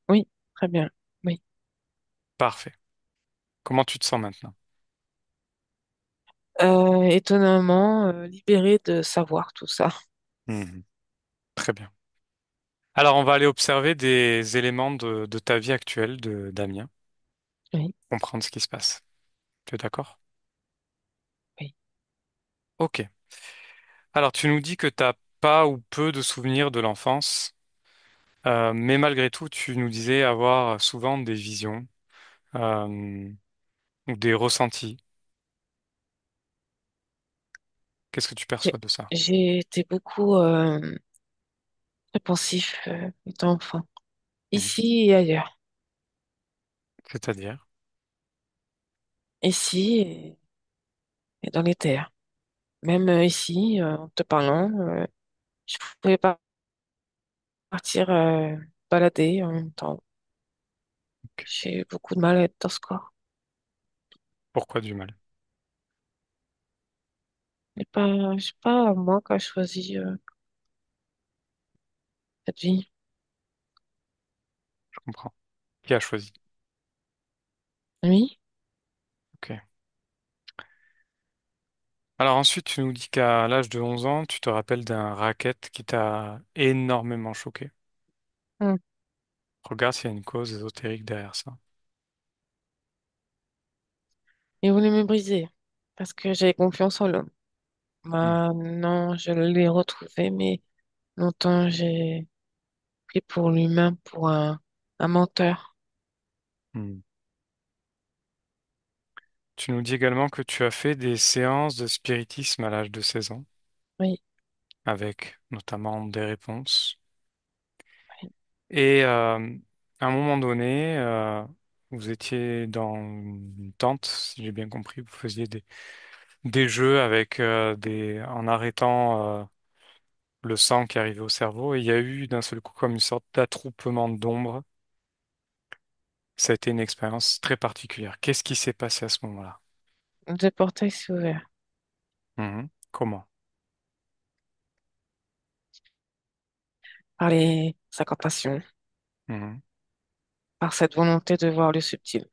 Oui, très bien. Oui. Parfait. Comment tu te sens maintenant? Étonnamment, libérée de savoir tout ça. Mhm. Très bien. Alors, on va aller observer des éléments de ta vie actuelle, de Damien, Oui, comprendre ce qui se passe. Tu es d'accord? oui. Ok. Alors, tu nous dis que tu n'as pas ou peu de souvenirs de l'enfance, mais malgré tout, tu nous disais avoir souvent des visions euh, ou des ressentis. Qu'est-ce que tu J'ai perçois de ça? j'ai été beaucoup très pensif étant enfant, Mhm. ici et ailleurs. C'est-à-dire, Ici et dans les terres. Même ici, en te parlant, je pouvais pas partir balader en même temps. ok. J'ai eu beaucoup de mal à être dans ce corps. Pourquoi du mal? C'est pas moi qui a choisi cette vie. Je comprends. Qui a choisi? Oui, Ok. Alors ensuite, tu nous dis qu'à l'âge de 11 ans, tu te rappelles d'un racket qui t'a énormément choqué. mm. Regarde s'il y a une cause ésotérique derrière ça. Il voulait me briser parce que j'avais confiance en l'homme. Hmm. Maintenant, je l'ai retrouvé, mais longtemps, j'ai pris pour l'humain pour un menteur. Hmm. Tu nous dis également que tu as fait des séances de spiritisme à l'âge de 16 ans, Oui, avec notamment des réponses. oui. Et à un moment donné, vous étiez dans une tente, si j'ai bien compris, vous faisiez des jeux avec en arrêtant le sang qui arrivait au cerveau, et il y a eu d'un seul coup comme une sorte d'attroupement d'ombre. Ça a été une expérience très particulière. Qu'est-ce qui s'est passé à ce moment-là? Le portail s'est ouvert Mhm. Comment? par les incantations, Mhm. par cette volonté de voir le subtil.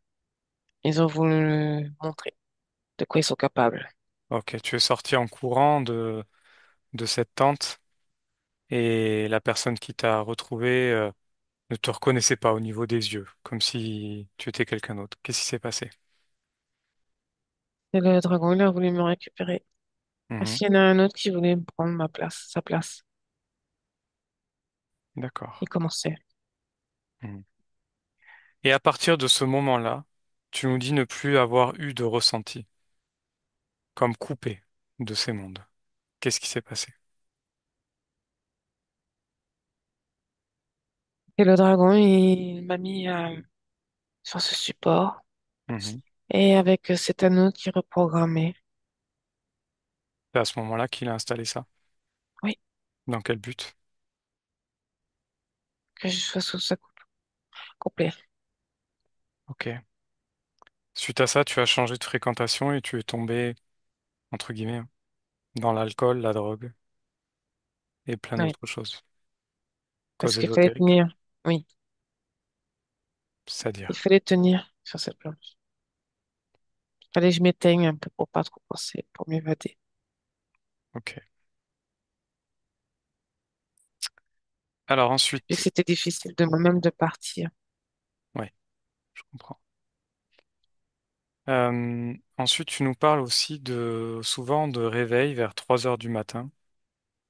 Ils ont voulu montrer de quoi ils sont capables. Ok, tu es sorti en courant de cette tente et la personne qui t'a retrouvé ne te reconnaissait pas au niveau des yeux, comme si tu étais quelqu'un d'autre. Qu'est-ce qui s'est passé? Et le dragon, il a voulu me récupérer. Parce Mhm. qu'il y en a un autre qui voulait me prendre ma place, sa place. D'accord. Il commençait. Mhm. Et à partir de ce moment-là, tu nous dis ne plus avoir eu de ressenti, comme coupé de ces mondes. Qu'est-ce qui s'est passé? Et le dragon, il m'a mis sur ce support. Mhm. Et avec cet anneau qui reprogrammait. C'est à ce moment-là qu'il a installé ça. Oui, Dans quel but? que je sois sous sa coupe complet. Ok. Suite à ça, tu as changé de fréquentation et tu es tombé, entre guillemets, hein, dans l'alcool, la drogue et plein Oui, d'autres choses. parce Cause qu'il fallait ésotérique, tenir. Oui, il c'est-à-dire. fallait tenir sur cette planche. Il fallait que je m'éteigne un peu pour pas trop penser, pour m'évader. Ok. Alors Vu que ensuite, c'était difficile de moi-même de partir. ouais, je comprends. Ensuite, tu nous parles aussi de souvent de réveil vers 3 heures du matin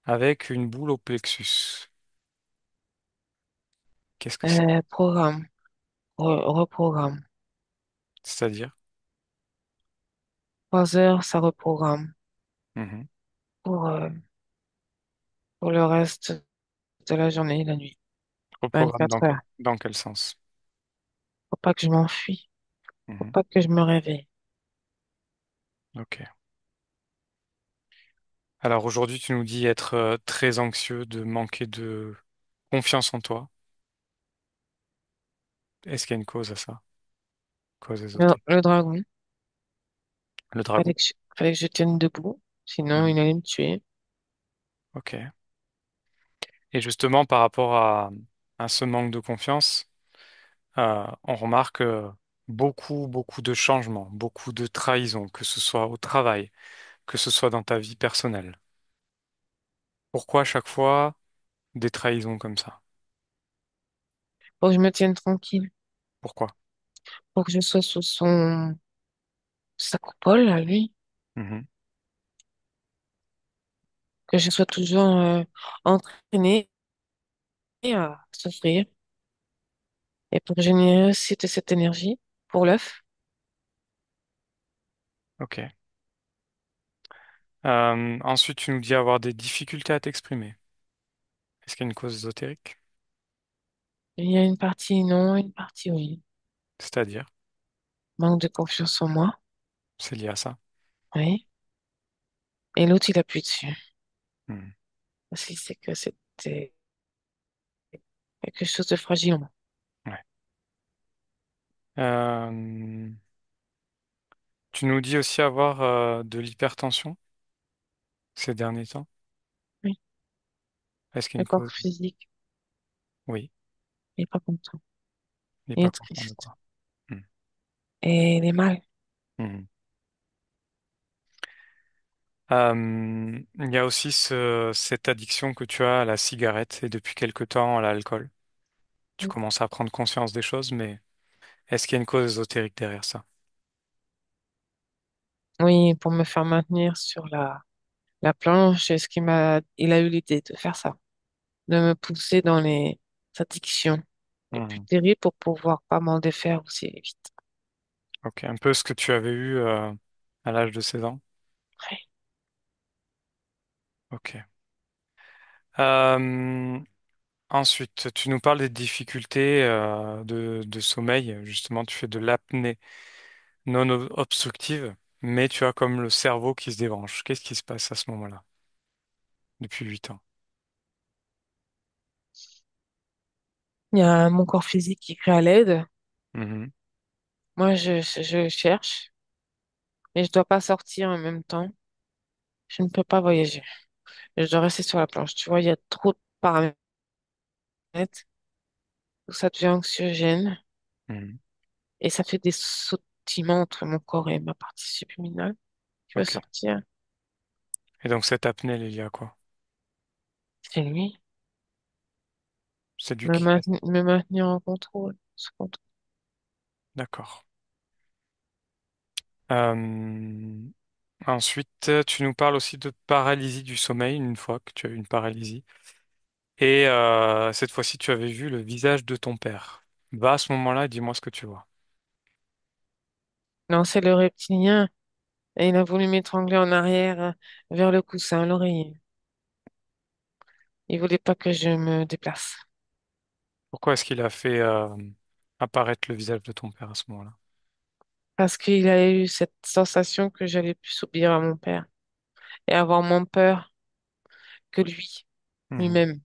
avec une boule au plexus. Qu'est-ce que c'est? Programme, reprogramme. C'est-à-dire? 3 heures, ça reprogramme Mhm. pour, euh, pour le reste de la journée et la nuit. Au programme 24 heures. dans quel sens? Faut pas que je m'enfuis. Faut Mhm. pas que je me réveille. Ok. Alors aujourd'hui, tu nous dis être très anxieux, de manquer de confiance en toi. Est-ce qu'il y a une cause à ça? Cause ésotérique. Le dragon, Le dragon. fallait que je tienne debout. Sinon, Mhm. il allait me tuer. Ok. Et justement, par rapport à ce manque de confiance, on remarque beaucoup de changements, beaucoup de trahisons, que ce soit au travail, que ce soit dans ta vie personnelle. Pourquoi à chaque fois des trahisons comme ça? Faut que je me tienne tranquille. Pourquoi? Faut que je sois sous sa coupole, à lui. Mhm. Que je sois toujours entraînée à souffrir. Et pour générer aussi de cette énergie pour l'œuf. Ok. Ensuite, tu nous dis avoir des difficultés à t'exprimer. Est-ce qu'il y a une cause ésotérique? Il y a une partie non, une partie oui. C'est-à-dire, Manque de confiance en moi. c'est lié à ça. Oui. Et l'autre, il appuie dessus. Mhm. Parce qu'il sait que c'était quelque chose de fragile en moi. Ouais. Euh, Tu nous dis aussi avoir de l'hypertension ces derniers temps. Oui. Est-ce qu'il y a Le une corps cause? physique, Oui, il n'est pas content. il n'est Il pas est content de triste. quoi. Hmm. Et il est mal. Mhm. Il y a aussi cette addiction que tu as à la cigarette et depuis quelque temps à l'alcool. Tu commences à prendre conscience des choses, mais est-ce qu'il y a une cause ésotérique derrière ça? Oui, pour me faire maintenir sur la planche, il a eu l'idée de faire ça, de me pousser dans les addictions les plus Mhm. terribles pour pouvoir pas m'en défaire aussi vite. Ok, un peu ce que tu avais eu à l'âge de 16 ans. Ouais. Ok. Euh, Ensuite, tu nous parles des difficultés de sommeil. Justement, tu fais de l'apnée non obstructive, mais tu as comme le cerveau qui se débranche. Qu'est-ce qui se passe à ce moment-là, depuis 8 ans? Il y a mon corps physique qui crie à l'aide. Mhm. Moi, je cherche, mais je dois pas sortir en même temps. Je ne peux pas voyager. Je dois rester sur la planche. Tu vois, il y a trop de paramètres où ça devient anxiogène Mhm. et ça fait des sautillements entre mon corps et ma partie subliminale. Je veux Ok. sortir. Et donc cette apnée, elle est liée à quoi? C'est lui. C'est du qui? Me maintenir en contrôle. Sous contrôle. D'accord. Euh, Ensuite, tu nous parles aussi de paralysie du sommeil, une fois que tu as eu une paralysie. Et cette fois-ci, tu avais vu le visage de ton père. Va à ce moment-là et dis-moi ce que tu vois. Non, c'est le reptilien. Et il a voulu m'étrangler en arrière vers le coussin, l'oreiller. Il voulait pas que je me déplace. Pourquoi est-ce qu'il a fait apparaître le visage de ton père à ce moment-là? Parce qu'il a eu cette sensation que j'allais plus s'obéir à mon père et avoir moins peur que lui, Mhm. lui-même.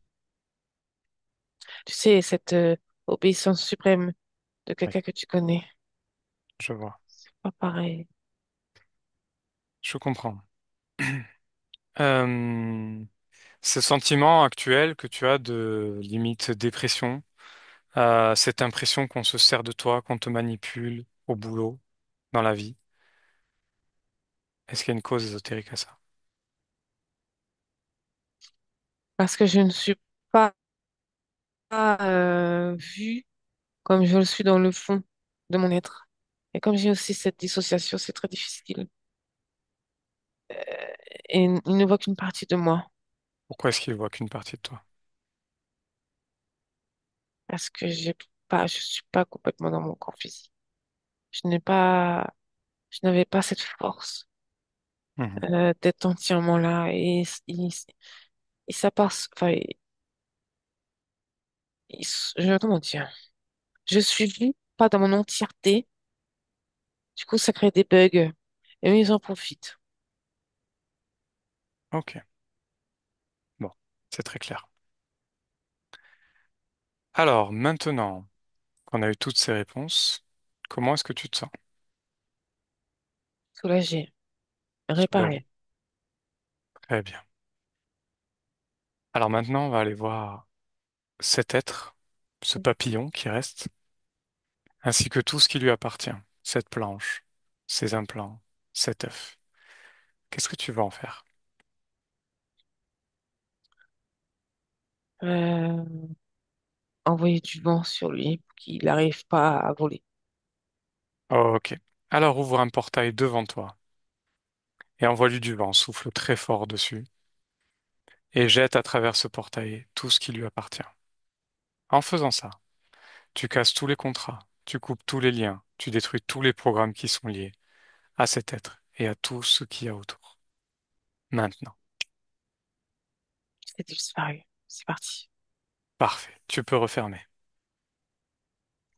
Tu sais, cette obéissance suprême de Oui, quelqu'un que tu connais, je vois. c'est pas pareil. Je comprends. Euh, Ce sentiment actuel que tu as de limite dépression, cette impression qu'on se sert de toi, qu'on te manipule au boulot, dans la vie, est-ce qu'il y a une cause ésotérique à ça? Parce que je ne suis pas vue comme je le suis dans le fond de mon être. Et comme j'ai aussi cette dissociation, c'est très difficile. Et il ne voit qu'une partie de moi. Pourquoi est-ce qu'il voit qu'une partie de toi? parce que je suis pas complètement dans mon corps physique. Je n'ai pas, je n'avais pas cette force Mhm. d'être entièrement là et ça passe. Enfin, comment dire? Je suis vue pas dans mon entièreté. Du coup, ça crée des bugs et eux, ils en profitent. Ok, bon, c'est très clair. Alors, maintenant qu'on a eu toutes ces réponses, comment est-ce que tu te sens? Soulagés, Soulagé. réparés. Très bien. Alors maintenant, on va aller voir cet être, ce papillon qui reste, ainsi que tout ce qui lui appartient, cette planche, ces implants, cet œuf. Qu'est-ce que tu vas en faire? Euh, Envoyer du vent sur lui pour qu'il n'arrive pas à voler. Ok. Alors ouvre un portail devant toi et envoie-lui du vent, souffle très fort dessus et jette à travers ce portail tout ce qui lui appartient. En faisant ça, tu casses tous les contrats, tu coupes tous les liens, tu détruis tous les programmes qui sont liés à cet être et à tout ce qu'il y a autour. Maintenant. C'est disparu. C'est parti. Parfait. Tu peux refermer.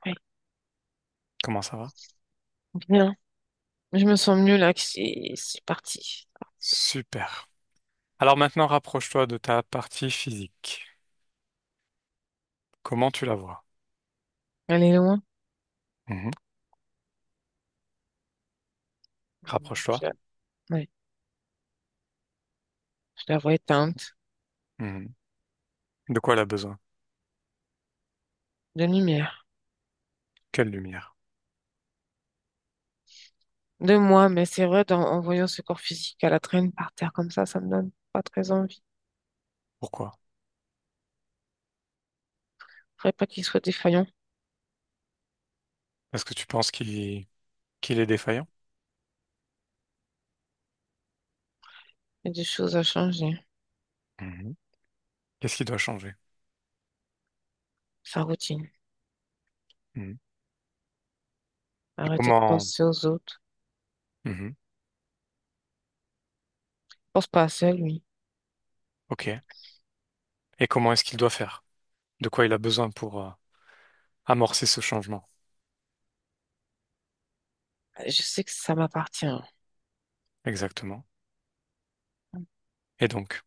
Oui, Comment ça va? bien. Je me sens mieux là que c'est parti. Super. Alors maintenant, rapproche-toi de ta partie physique. Comment tu la vois? Elle est loin. Mhm. Rapproche-toi. Je, ouais, je la vois éteinte Mhm. De quoi elle a besoin? de lumière. Quelle lumière? De moi, mais c'est vrai, en voyant ce corps physique à la traîne par terre comme ça me donne pas très envie. Pourquoi? Faudrait pas qu'il soit défaillant. Est-ce que tu penses qu'il est défaillant? Il y a des choses à changer. Mhm. Qu'est-ce qui doit changer? Sa routine. Mhm. Et Arrêter de comment... penser aux autres. Mhm. Pense pas assez à lui. Ok. Et comment est-ce qu'il doit faire? De quoi il a besoin pour amorcer ce changement? Je sais que ça m'appartient. Exactement. Et donc,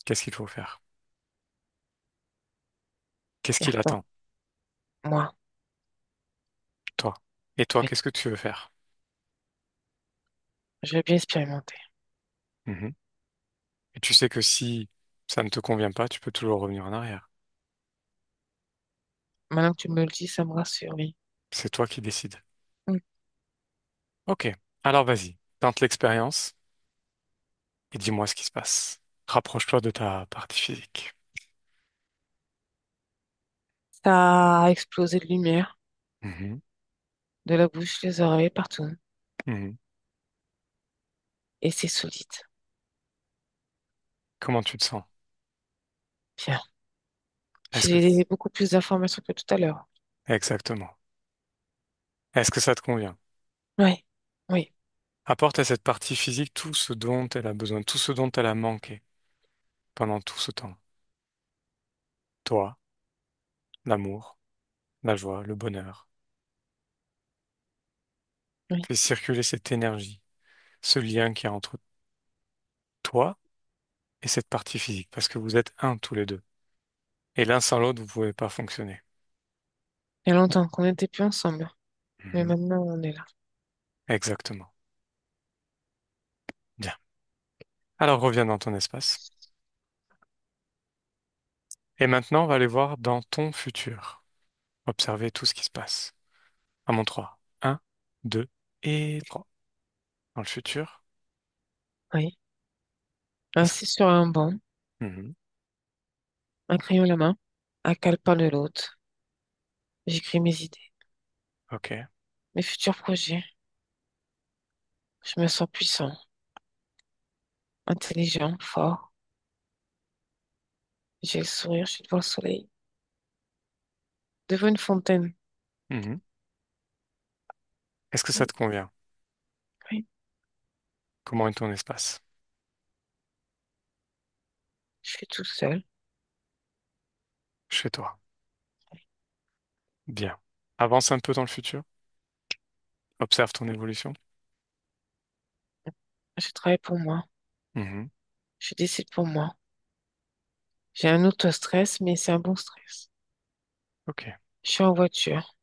qu'est-ce qu'il faut faire? Qu'est-ce Faire qu'il quoi? attend? Moi. Toi. Et toi, Oui. qu'est-ce que tu veux faire? Je vais bien expérimenter. Mhm. Et tu sais que si ça ne te convient pas, tu peux toujours revenir en arrière. Maintenant que tu me le dis, ça me rassure, oui. C'est toi qui décides. Mm. Ok. Alors vas-y, tente l'expérience et dis-moi ce qui se passe. Rapproche-toi de ta partie physique. Ça a explosé de lumière, Mhm. de la bouche, les oreilles, partout. Mhm. Et c'est solide. Comment tu te sens? Bien. Est-ce que... J'ai beaucoup plus d'informations que tout à l'heure. Exactement. Est-ce que ça te convient? Oui. Oui. Apporte à cette partie physique tout ce dont elle a besoin, tout ce dont elle a manqué pendant tout ce temps. Toi, l'amour, la joie, le bonheur. Oui. Fais circuler cette énergie, ce lien qu'il y a entre toi et cette partie physique, parce que vous êtes un tous les deux. Et l'un sans l'autre, vous pouvez pas fonctionner. Il y a longtemps qu'on n'était plus ensemble. Mais Mhm. maintenant, on est là. Exactement. Bien. Alors reviens dans ton espace. Et maintenant, on va aller voir dans ton futur. Observer tout ce qui se passe. À mon 3. 1, 2 et 3. Dans le futur, Oui. qu'est-ce Assis sur un banc, Mhm. un crayon à la main, un calepin de l'autre. J'écris mes idées, Ok. mes futurs projets. Je me sens puissant. intelligent, fort. J'ai le sourire, je suis devant le soleil, devant une fontaine. Mhm. Est-ce que ça Oui, te convient? oui, Comment est ton espace? je suis tout seul. Chez toi. Bien. Avance un peu dans le futur. Observe ton évolution. Je travaille pour moi. Mhm. Je décide pour moi. J'ai un auto-stress, mais c'est un bon stress. Ok, Je suis en voiture.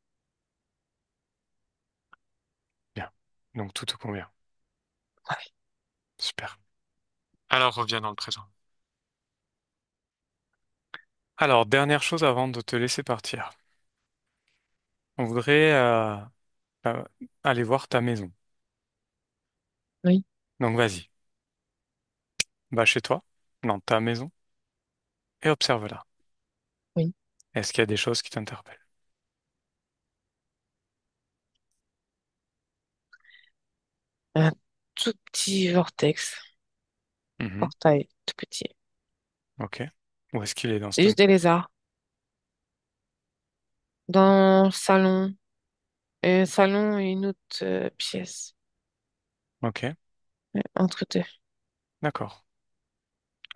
bien. Donc tout te convient. Ouais, Super. Alors reviens dans le présent. Alors, dernière chose avant de te laisser partir. On voudrait euh, aller voir ta maison. oui, Donc vas-y, va chez toi, dans ta maison, et observe-la. oui. Est-ce qu'il y a des choses qui t'interpellent? Un tout petit vortex, Mhm. portail, tout petit. Ok. Où est-ce qu'il est dans cette Juste des lézards. Dans le salon, un salon et une autre pièce. Ok, Entre deux. d'accord.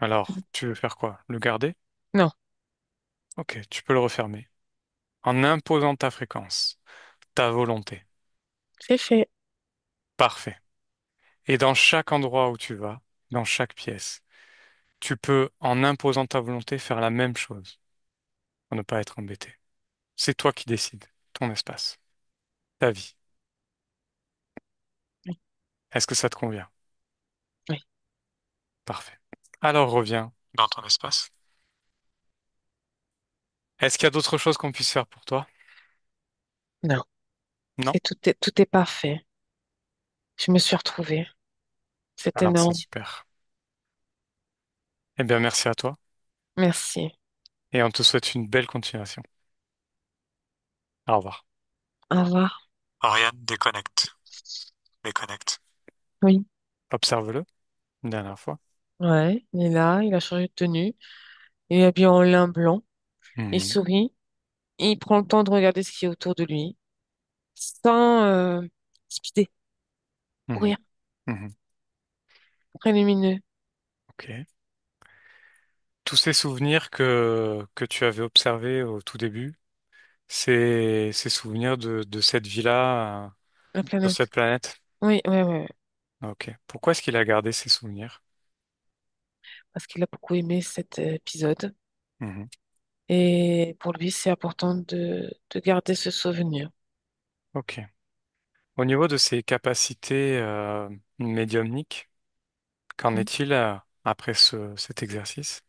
Alors, tu veux faire quoi? Le garder? Non, Ok, tu peux le refermer. En imposant ta fréquence, ta volonté. c'est fait. Parfait. Et dans chaque endroit où tu vas, dans chaque pièce, tu peux, en imposant ta volonté, faire la même chose pour ne pas être embêté. C'est toi qui décides, ton espace, ta vie. Oui, Est-ce que ça te convient? oui. Parfait. Alors reviens dans ton espace. Est-ce qu'il y a d'autres choses qu'on puisse faire pour toi? Non, Non? tout est parfait. Je me suis retrouvée. C'est Alors c'est énorme. super. Eh bien, merci à toi Merci. et on te souhaite une belle continuation. Au revoir. Au revoir. Oriane, déconnecte. Déconnecte. Oui. Observe-le une dernière fois. Ouais, il est là, il a changé de tenue. Il est habillé en lin blanc. Il Mhm. sourit. Il prend le temps de regarder ce qui est autour de lui. Sans speeder. Mhm. Courir. Mhm. Très lumineux. Ok. Tous ces souvenirs que tu avais observés au tout début, c'est ces souvenirs de cette vie-là, La sur planète. cette planète. Oui, oui, oui. Oui. Ok. Pourquoi est-ce qu'il a gardé ces souvenirs? Parce qu'il a beaucoup aimé cet épisode. Mhm. Et pour lui, c'est important de garder ce souvenir. Ok. Au niveau de ses capacités médiumniques, qu'en est-il après cet exercice?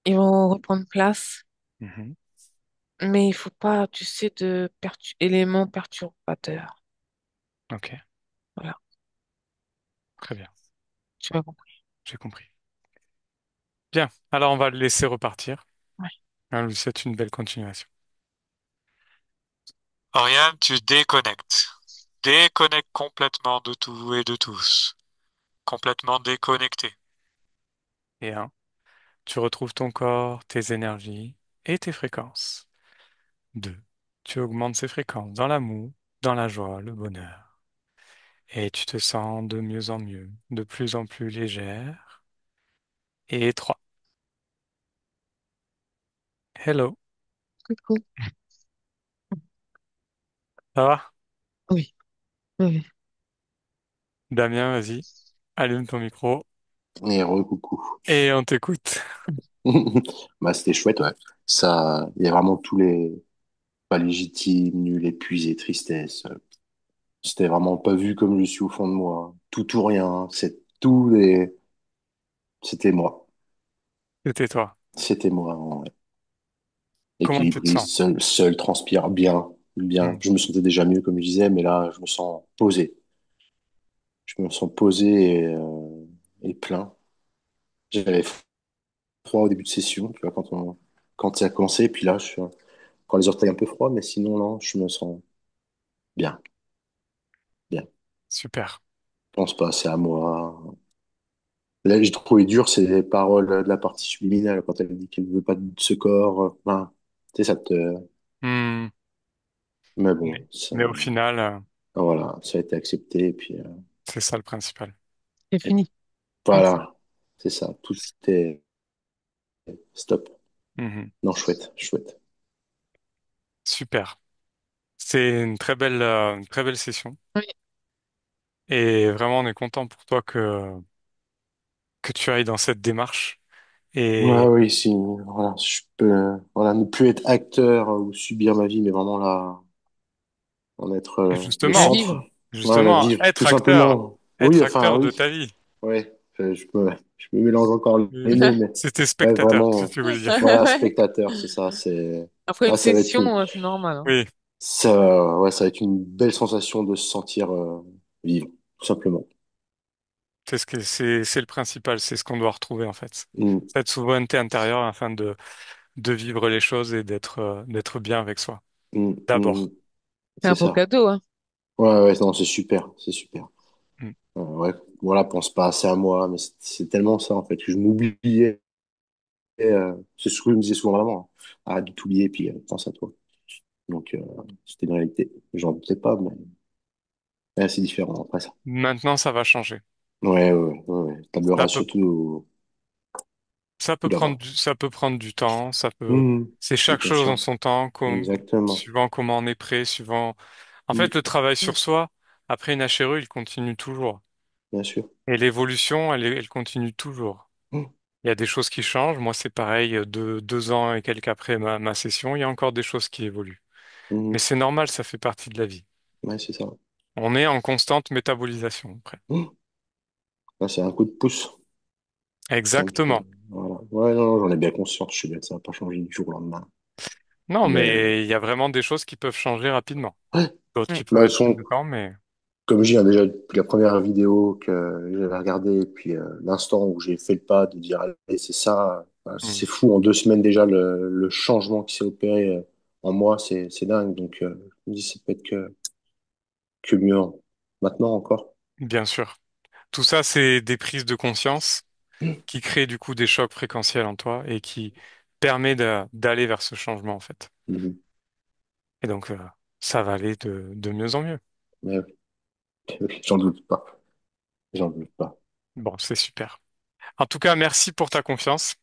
Ils vont reprendre place, Mhm. mais il faut pas, tu sais, éléments perturbateurs. Ok, Voilà, très bien, tu m'as compris. j'ai compris. Bien, alors on va le laisser repartir. Ouais. On lui souhaite une belle continuation. Oriane, tu déconnectes. Déconnecte complètement de tout et de tous. Complètement déconnecté. Et tu retrouves ton corps, tes énergies et tes fréquences. 2. Tu augmentes ces fréquences dans l'amour, dans la joie, le bonheur. Et tu te sens de mieux en mieux, de plus en plus légère. Et 3. Hello, Coucou. ça va? Oui, oui, oui. Damien, vas-y, allume ton micro Et re-coucou. et on t'écoute. Bah, c'était chouette, ouais. Ça, il y a vraiment tous les pas légitimes, nuls, épuisés, tristesse. C'était vraiment pas vu comme je suis au fond de moi. Tout ou rien. C'est tout et c'était moi. C'était toi. C'était moi. Ouais. Comment tu te Équilibré, sens? seul, transpire bien, bien. Hmm. Je me sentais déjà mieux, comme je disais, mais là, je me sens posé. Je me sens posé et plein. J'avais froid au début de session, tu vois, quand ça a commencé, et puis là, je suis encore les orteils un peu froids, mais sinon, non, je me sens bien, bien. Super. Je pense pas, c'est à moi. Là, j'ai trouvé dur, c'est les paroles de la partie subliminale quand elle dit qu'elle veut pas de ce corps. Enfin, tu sais, ça te. Hmm. Mais Mais, bon, ça, mais au final, voilà, ça a été accepté. Et puis, c'est ça le principal. C'est et fini, comme ça. voilà, c'est ça. Tout est stop. Mhm. Non, chouette, chouette. Super. C'est une très belle session. Oui, Et vraiment, on est content pour toi que tu ailles dans cette démarche. Ouais, Et, oui, si, voilà, je peux, voilà, ne plus être acteur ou subir ma vie, mais vraiment là, en être et le la justement, centre. vivre. Voilà, justement, vivre, tout simplement. Oui, être enfin, acteur de oui. ta vie. Ouais, je me mélange encore les Oui. mots, mais C'était ouais, spectateur, si vraiment, tu veux dire. voilà, Ouais. spectateur, c'est ça, c'est, Après une ah, ça va être session, c'est normal, hein. Oui, ça, ouais, ça va être une belle sensation de se sentir vivre, tout simplement. c'est le principal, c'est ce qu'on doit retrouver en fait. Mm, Cette souveraineté intérieure afin de vivre les choses et d'être bien avec soi. mm, mm, D'abord. C'est c'est un beau ça. cadeau, hein. Ouais, ouais, non, c'est super, c'est super. Mm. Ouais, voilà, pense pas assez à moi, mais c'est tellement ça en fait que je m'oubliais. C'est ce que je me disais souvent vraiment. Arrête de t'oublier, puis pense à toi. Donc, c'était une réalité. J'en doutais pas, mais ouais, c'est différent après ça. Maintenant, ça va changer. Ouais, ouais, ouais, ouais. Table Ça rase peut, surtout tout d'abord. ça peut prendre du temps, Mmh, c'est chaque bien chose en sûr. son temps, Exactement. suivant comment on est prêt, suivant, en Mmh, fait, le travail Mm. sur soi, après une HRE, il continue toujours. bien sûr. Et l'évolution, elle continue toujours. Mmh, Il y a des choses qui changent. Moi, c'est pareil, de 2 ans et quelques après ma session, il y a encore des choses qui évoluent. mmh, Mais c'est normal, ça fait partie de la vie. ouais, c'est ça. On est en constante métabolisation, après. Mmh, là, c'est un coup de pouce. Donc, Exactement. voilà. Ouais, non, j'en ai bien conscience. Je sais bien que ça va pas changer du jour au lendemain. Non, Mais, mais il y a vraiment des choses qui peuvent changer rapidement. ouais. D'autres Oui. qui Bah, peuvent elles être plus sont, de temps, mais comme je dis, hein, déjà, depuis la première vidéo que j'avais regardée, et puis l'instant où j'ai fait le pas de dire, allez, c'est ça, hmm, c'est fou, en 2 semaines déjà, le changement qui s'est opéré en moi, c'est dingue. Donc, je me dis, ça peut être que mieux maintenant encore. bien sûr. Tout ça, c'est des prises de conscience qui créent du coup des chocs fréquentiels en toi et qui permet d'aller vers ce changement, en fait. Mhm. Et donc, ça va aller de mieux en mieux. Mais oui, j'en doute pas. J'en doute pas. Bon, c'est super. En tout cas, merci pour ta confiance.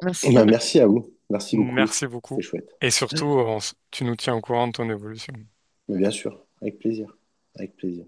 Merci, Bah, hein. merci à vous. Merci beaucoup. Merci C'était beaucoup. chouette. Et surtout, tu nous tiens au courant de ton évolution. Mais bien sûr, avec plaisir. Avec plaisir.